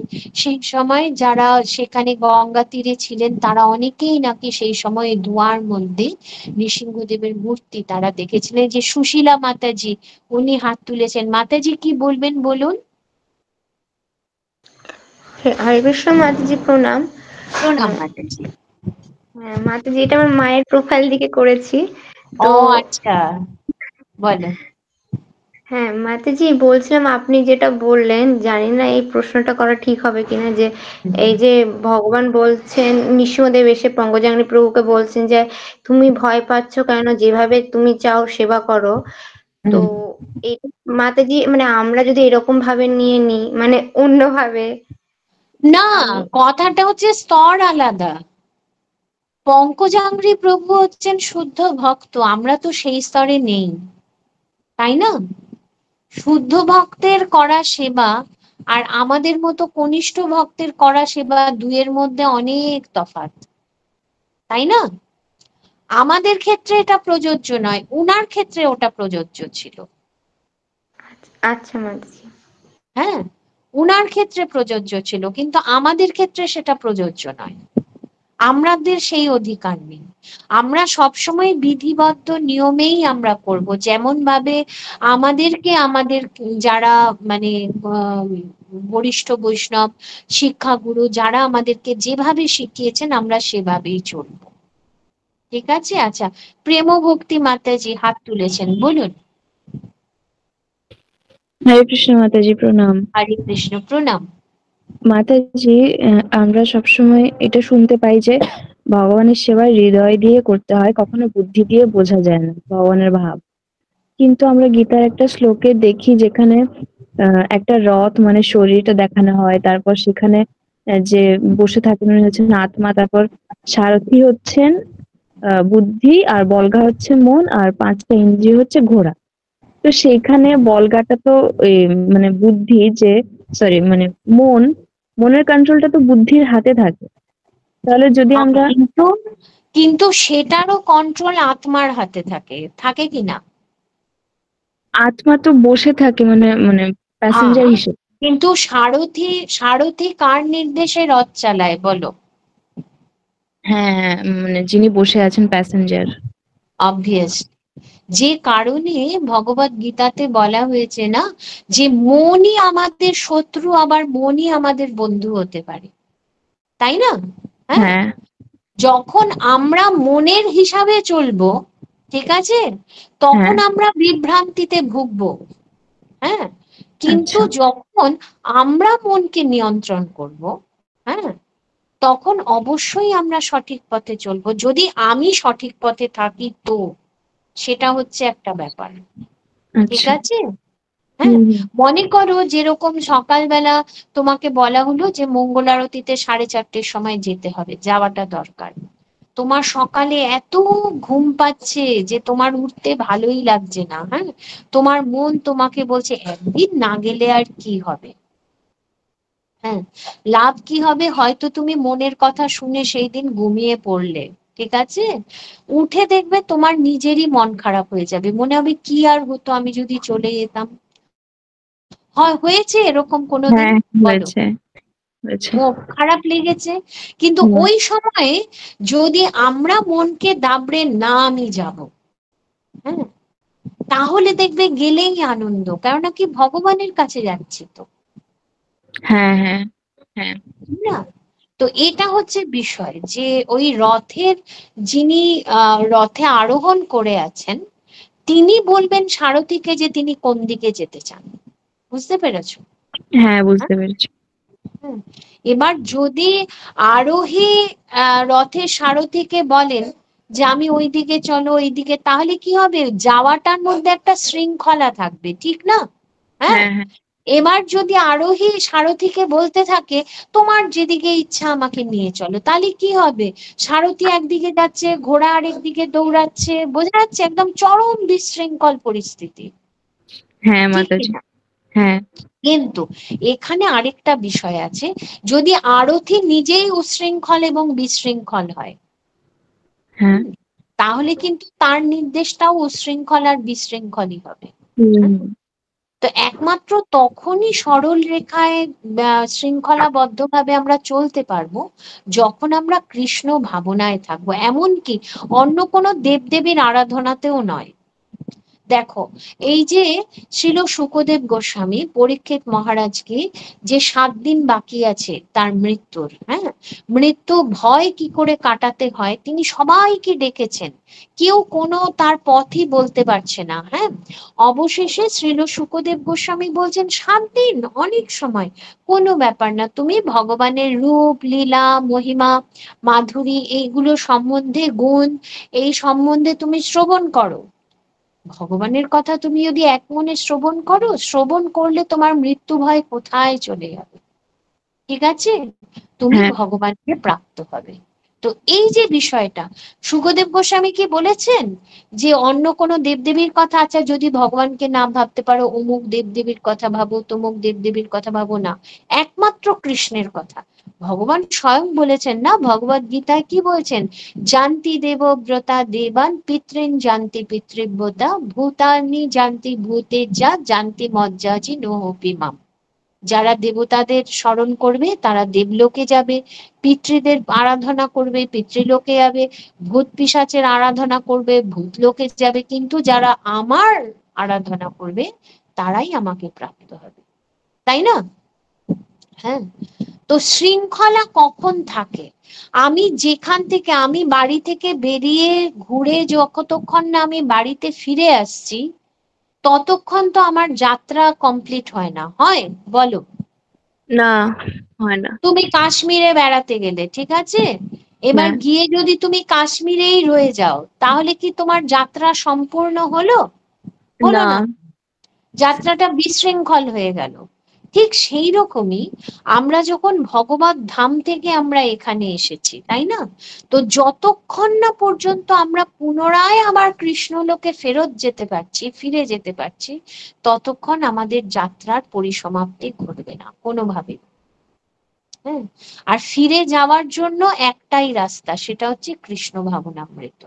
সেই সময় যারা সেখানে গঙ্গা তীরে ছিলেন তারা অনেকেই নাকি সেই সময় ধোঁয়ার মধ্যে নৃসিংহদেবের মূর্তি তারা দেখেছিলেন। যে সুশীলা মাতাজি, উনি হাত তুলেছেন। মাতাজি কি বলবেন বলুন? হরে কৃষ্ণ মাতাজি, প্রণাম। প্রণাম মাতাজি। হ্যাঁ মাতাজি, এটা আমার মায়ের প্রোফাইল দিকে করেছি তো। ও আচ্ছা, বলো। হ্যাঁ মাতাজি, বলছিলাম আপনি যেটা বললেন, জানি না এই প্রশ্নটা করা ঠিক হবে কিনা, যে এই যে ভগবান বলছেন, নৃসিংহদেব এসে পঙ্কজাঙ্ঘ্রি প্রভুকে বলছেন যে তুমি ভয় পাচ্ছ কেন, যেভাবে তুমি চাও সেবা করো। তো এই মাতাজি, মানে আমরা যদি এরকম ভাবে নিয়ে নিই, মানে অন্যভাবে, না, কথাটা হচ্ছে স্তর আলাদা। পঙ্কজাঙ্ঘ্রি প্রভু হচ্ছেন শুদ্ধ ভক্ত, আমরা তো সেই স্তরে নেই, তাই না? শুদ্ধ ভক্তের করা সেবা আর আমাদের মতো কনিষ্ঠ ভক্তের করা সেবা, দুয়ের মধ্যে অনেক তফাৎ, তাই না? আমাদের ক্ষেত্রে এটা প্রযোজ্য নয়, উনার ক্ষেত্রে ওটা প্রযোজ্য ছিল। আচ্ছা মাতাজি। হ্যাঁ, উনার ক্ষেত্রে প্রযোজ্য ছিল, কিন্তু আমাদের ক্ষেত্রে সেটা প্রযোজ্য নয়, আমাদের সেই অধিকার নেই। আমরা সবসময় বিধিবদ্ধ নিয়মেই আমরা করব, যেমন ভাবে আমাদেরকে আমাদের যারা মানে বরিষ্ঠ বৈষ্ণব শিক্ষাগুরু যারা আমাদেরকে যেভাবে শিখিয়েছেন আমরা সেভাবেই চলব। ঠিক আছে? আচ্ছা, প্রেম ভক্তি মাতাজি হাত তুলেছেন, বলুন। হরে কৃষ্ণ মাতাজি, প্রণাম। হরে কৃষ্ণ, প্রণাম। মাতাজি, আমরা সবসময় এটা শুনতে পাই যে ভগবানের সেবা হৃদয় দিয়ে করতে হয়, কখনো বুদ্ধি দিয়ে বোঝা যায় না ভগবানের ভাব। কিন্তু আমরা গীতার একটা শ্লোকে দেখি যেখানে একটা রথ মানে শরীরটা দেখানো হয়, তারপর সেখানে যে বসে থাকেন উনি হচ্ছেন আত্মা, তারপর সারথি হচ্ছেন বুদ্ধি, আর বলগা হচ্ছে মন, আর 5টা ইন্দ্রিয় হচ্ছে ঘোড়া। তো সেইখানে বলগাটা তো মানে বুদ্ধি, যে সরি মানে মনের কন্ট্রোলটা তো বুদ্ধির হাতে থাকে। তাহলে যদি আমরা কিন্তু সেটারও কন্ট্রোল আত্মার হাতে থাকে, থাকে কি না? আত্মা তো বসে থাকে মানে মানে প্যাসেঞ্জার হিসেবে। কিন্তু সারথি কার নির্দেশে রথ চালায় বলো? হ্যাঁ, মানে যিনি বসে আছেন প্যাসেঞ্জার। অবভিয়াস। যে কারণে ভগবত গীতাতে বলা হয়েছে না যে মনই আমাদের শত্রু, আবার মনই আমাদের বন্ধু হতে পারে, তাই না? হ্যাঁ, যখন আমরা মনের হিসাবে চলবো, ঠিক আছে, তখন আমরা বিভ্রান্তিতে ভুগবো। হ্যাঁ, কিন্তু যখন আমরা মনকে নিয়ন্ত্রণ করব, হ্যাঁ, তখন অবশ্যই আমরা সঠিক পথে চলবো। যদি আমি সঠিক পথে থাকি তো সেটা হচ্ছে একটা ব্যাপার, ঠিক আছে? হ্যাঁ, মনে করো যেরকম সকালবেলা তোমাকে বলা হলো যে মঙ্গল আরতিতে 4:30 সময় যেতে হবে, যাওয়াটা দরকার। তোমার সকালে এত ঘুম পাচ্ছে যে তোমার উঠতে ভালোই লাগছে না। হ্যাঁ, তোমার মন তোমাকে বলছে একদিন না গেলে আর কি হবে। হ্যাঁ, লাভ কি হবে? হয়তো তুমি মনের কথা শুনে সেই দিন ঘুমিয়ে পড়লে, ঠিক আছে, উঠে দেখবে তোমার নিজেরই মন খারাপ হয়ে যাবে, মনে হবে কি আর হতো আমি যদি চলে যেতাম। হয় হয়েছে এরকম কোনোদিন? বলো, খারাপ লেগেছে। কিন্তু ওই সময়ে যদি আমরা মনকে দাবড়ে না আমি যাব, হ্যাঁ, তাহলে দেখবে গেলেই আনন্দ, কেননা কি ভগবানের কাছে যাচ্ছি তো। হ্যাঁ হ্যাঁ হ্যাঁ, না, তো এটা হচ্ছে বিষয় যে ওই রথের যিনি রথে আরোহণ করে আছেন তিনি বলবেন সারথীকে যে তিনি কোন দিকে যেতে চান। বুঝতে পেরেছো? হ্যাঁ বুঝতে পেরেছি। এবার যদি আরোহী রথের সারথীকে বলেন যে আমি ওই দিকে চলো ওই দিকে, তাহলে কি হবে? যাওয়াটার মধ্যে একটা শৃঙ্খলা থাকবে, ঠিক না? হ্যাঁ, এবার যদি আরোহী সারথীকে বলতে থাকে তোমার যেদিকে ইচ্ছা আমাকে নিয়ে চলো, তাহলে কি হবে? সারথী একদিকে যাচ্ছে, ঘোড়া আরেক দিকে দৌড়াচ্ছে, বোঝা যাচ্ছে একদম চরম বিশৃঙ্খল পরিস্থিতি। হ্যাঁ মাতাজি, হ্যাঁ। কিন্তু এখানে আরেকটা বিষয় আছে, যদি আরথী নিজেই উশৃঙ্খল এবং বিশৃঙ্খল হয়, হ্যাঁ, তাহলে কিন্তু তার নির্দেশটাও উশৃঙ্খল আর বিশৃঙ্খলই হবে। তো একমাত্র তখনই সরল রেখায় শৃঙ্খলাবদ্ধভাবে আমরা চলতে পারবো যখন আমরা কৃষ্ণ ভাবনায় থাকবো, এমনকি অন্য কোনো দেবদেবীর আরাধনাতেও নয়। দেখো, এই যে ছিল শুকদেব গোস্বামী পরীক্ষিত মহারাজকে যে 7 দিন বাকি আছে তার মৃত্যুর, হ্যাঁ, মৃত্যু ভয় কি করে কাটাতে হয় তিনি সবাইকে ডেকেছেন, কেউ কোনো তার পথই বলতে পারছে না। হ্যাঁ, অবশেষে শ্রীল শুকদেব গোস্বামী বলছেন 7 দিন অনেক সময়, কোনো ব্যাপার না, তুমি ভগবানের রূপ লীলা মহিমা মাধুরী এইগুলো সম্বন্ধে, গুণ এই সম্বন্ধে তুমি শ্রবণ করো। ভগবানের কথা তুমি যদি এক মনে শ্রবণ করো, শ্রবণ করলে তোমার মৃত্যু ভয় কোথায় চলে যাবে, ঠিক আছে, তুমি ভগবানকে প্রাপ্ত হবে। তো এই যে বিষয়টা শুকদেব গোস্বামী কি বলেছেন যে অন্য কোনো দেবদেবীর কথা, আচ্ছা যদি ভগবানকে না ভাবতে পারো অমুক দেবদেবীর কথা ভাবো, তমুক দেবদেবীর কথা ভাবো না, একমাত্র কৃষ্ণের কথা। ভগবান স্বয়ং বলেছেন না, ভগবদ গীতায় কি বলছেন, জানতি দেবব্রতা দেবান পিতৃন জানতি পিতৃব্যতা ভূতানি জানতি ভূতে যা জানতি মজ্জাজি নোহপি মাম। যারা দেবতাদের স্মরণ করবে তারা দেবলোকে যাবে, পিতৃদের আরাধনা করবে পিতৃলোকে যাবে, ভূত পিশাচের আরাধনা করবে ভূতলোকে যাবে, কিন্তু যারা আমার আরাধনা করবে তারাই আমাকে প্রাপ্ত হবে, তাই না? হ্যাঁ, তো শৃঙ্খলা কখন থাকে? আমি যেখান থেকে, আমি বাড়ি থেকে বেরিয়ে ঘুরে যতক্ষণ না আমি বাড়িতে ফিরে আসছি ততক্ষণ তো আমার যাত্রা কমপ্লিট হয় না, হয় বলো? না, হয় না। তুমি কাশ্মীরে বেড়াতে গেলে, ঠিক আছে, এবার গিয়ে যদি তুমি কাশ্মীরেই রয়ে যাও তাহলে কি তোমার যাত্রা সম্পূর্ণ হলো? হলো না, যাত্রাটা বিশৃঙ্খল হয়ে গেল। ঠিক সেই রকমই আমরা যখন ভগবত ধাম থেকে আমরা এখানে এসেছি, তাই না, তো যতক্ষণ না পর্যন্ত আমরা পুনরায় আবার কৃষ্ণলোকে ফেরত যেতে পারছি, ফিরে যেতে পারছি, ততক্ষণ আমাদের যাত্রার পরিসমাপ্তি ঘটবে না কোনোভাবে। হ্যাঁ, আর ফিরে যাওয়ার জন্য একটাই রাস্তা, সেটা হচ্ছে কৃষ্ণ ভাবনামৃত।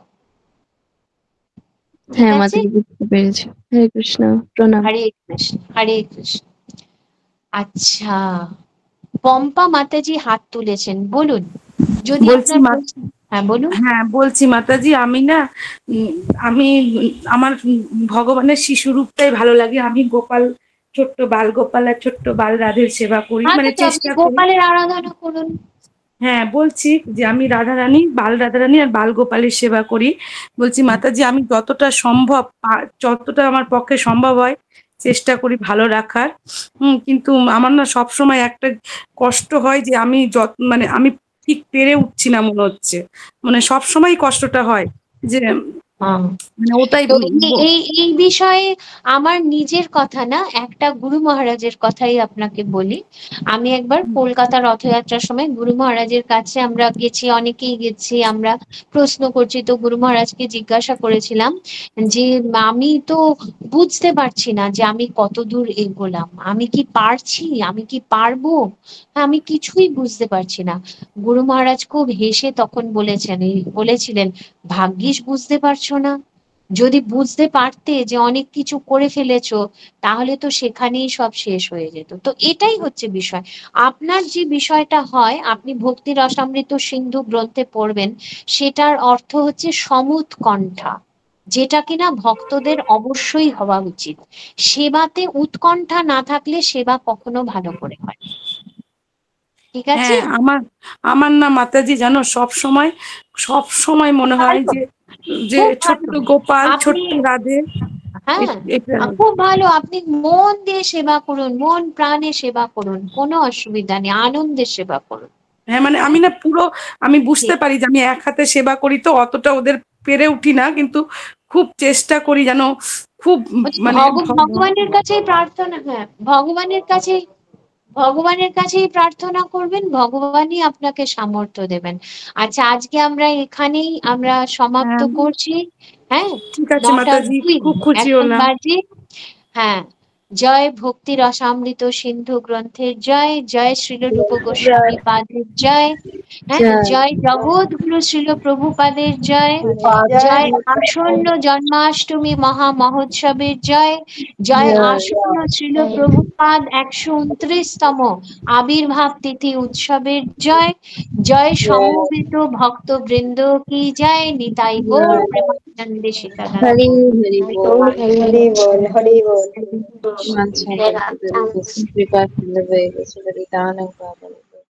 হ্যাঁ মাতাজি, বুঝতে পেরেছি। হরে কৃষ্ণ, প্রণাম। হরে কৃষ্ণ, হরে কৃষ্ণ। আচ্ছা, পম্পা মাতাজি হাত তুলেছেন, বলুন। যদি হ্যাঁ বলুন। হ্যাঁ বলছি মাতাজি, আমি না আমি আমার ভগবানের শিশু রূপটাই ভালো লাগে। আমি গোপাল, ছোট্ট বাল গোপাল আর ছোট্ট বাল রাধের সেবা করি, মানে চেষ্টা করি। গোপালের আরাধনা করুন। হ্যাঁ বলছি যে আমি রাধারানী, বাল রাধারানী আর বাল গোপালের সেবা করি। বলছি মাতাজি, আমি যতটা সম্ভব, যতটা আমার পক্ষে সম্ভব হয় চেষ্টা করি ভালো রাখার। কিন্তু আমার না সবসময় একটা কষ্ট হয় যে আমি আমি ঠিক পেরে উঠছি না মনে হচ্ছে, মানে সবসময় কষ্টটা হয় যে মানে ওটাই তো এই বিষয়ে আমার নিজের কথা না, একটা গুরু মহারাজের কথাই আপনাকে বলি। আমি একবার কলকাতা রথযাত্রার সময় গুরু মহারাজের কাছে আমরা গেছি, অনেকেই গেছি, আমরা প্রশ্ন করছি, তো গুরু মহারাজকে জিজ্ঞাসা করেছিলাম যে আমি তো বুঝতে পারছি না যে আমি কত দূর এগোলাম, আমি কি পারছি, আমি কি পারবো, আমি কিছুই বুঝতে পারছি না। গুরু মহারাজ খুব হেসে তখন বলেছিলেন, ভাগ্যিস বুঝতে পারছো না, যদি বুঝতে পারতে যে অনেক কিছু করে ফেলেছো তাহলে তো সেখানেই সব শেষ হয়ে যেত। তো এটাই হচ্ছে বিষয়। আপনার যে বিষয়টা হয়, আপনি ভক্তি রসামৃত সিন্ধু গ্রন্থে পড়বেন, সেটার অর্থ হচ্ছে সমুৎকণ্ঠা, যেটা কিনা ভক্তদের অবশ্যই হওয়া উচিত। সেবাতে উৎকণ্ঠা না থাকলে সেবা কখনো ভালো করে হয়। ঠিক আছে। হ্যাঁ, আমার না মাতাজি জানো, সব সময় মনে হয় যে যে খুব ছোট্ট ভালো। গোপাল, আপনি ছোট্ট রাধে, হ্যাঁ এটা খুব ভালো, আপনি মন দিয়ে সেবা করুন, মন প্রাণে সেবা করুন, কোনো অসুবিধা নেই, আনন্দের সেবা করুন। হ্যাঁ, মানে আমি না পুরো আমি বুঝতে ঠিক। পারি যে আমি এক হাতে সেবা করি, তো অতটা ওদের পেরে উঠি না, কিন্তু খুব চেষ্টা করি যেন খুব মানে ভগবানের কাছেই প্রার্থনা, হ্যাঁ ভগবানের কাছেই প্রার্থনা করবেন, ভগবানই আপনাকে সামর্থ্য দেবেন। আচ্ছা, আজকে আমরা এখানেই আমরা সমাপ্ত হ্যাঁ, করছি। হ্যাঁ, ঠিক আছে মাতাজি, 9:02 খুব খুশি এখন হলাম। বাজে। হ্যাঁ, জয় ভক্তি রসামৃত সিন্ধু গ্রন্থের জয়, জয় শ্রীল রূপ গোস্বামী পাদের জয়, হ্যাঁ, জয় জগৎগুরু শ্রীল প্রভুপাদের জয়, জয় আসন্ন জন্মাষ্টমী মহা মহোৎসবের জয়, জয় আসন্ন শ্রীল প্রভুপাদ 129তম আবির্ভাব তিথি উৎসবের জয়, জয় সমবেত ভক্ত বৃন্দ কি জয়, নিতাই গৌর প্রেমানন্দে সীতারাম। হরি হরি বল, হরি বল, হরি বল। হরে কৃষ্ণ। কৃপা হয়ে গেছে, হরি দান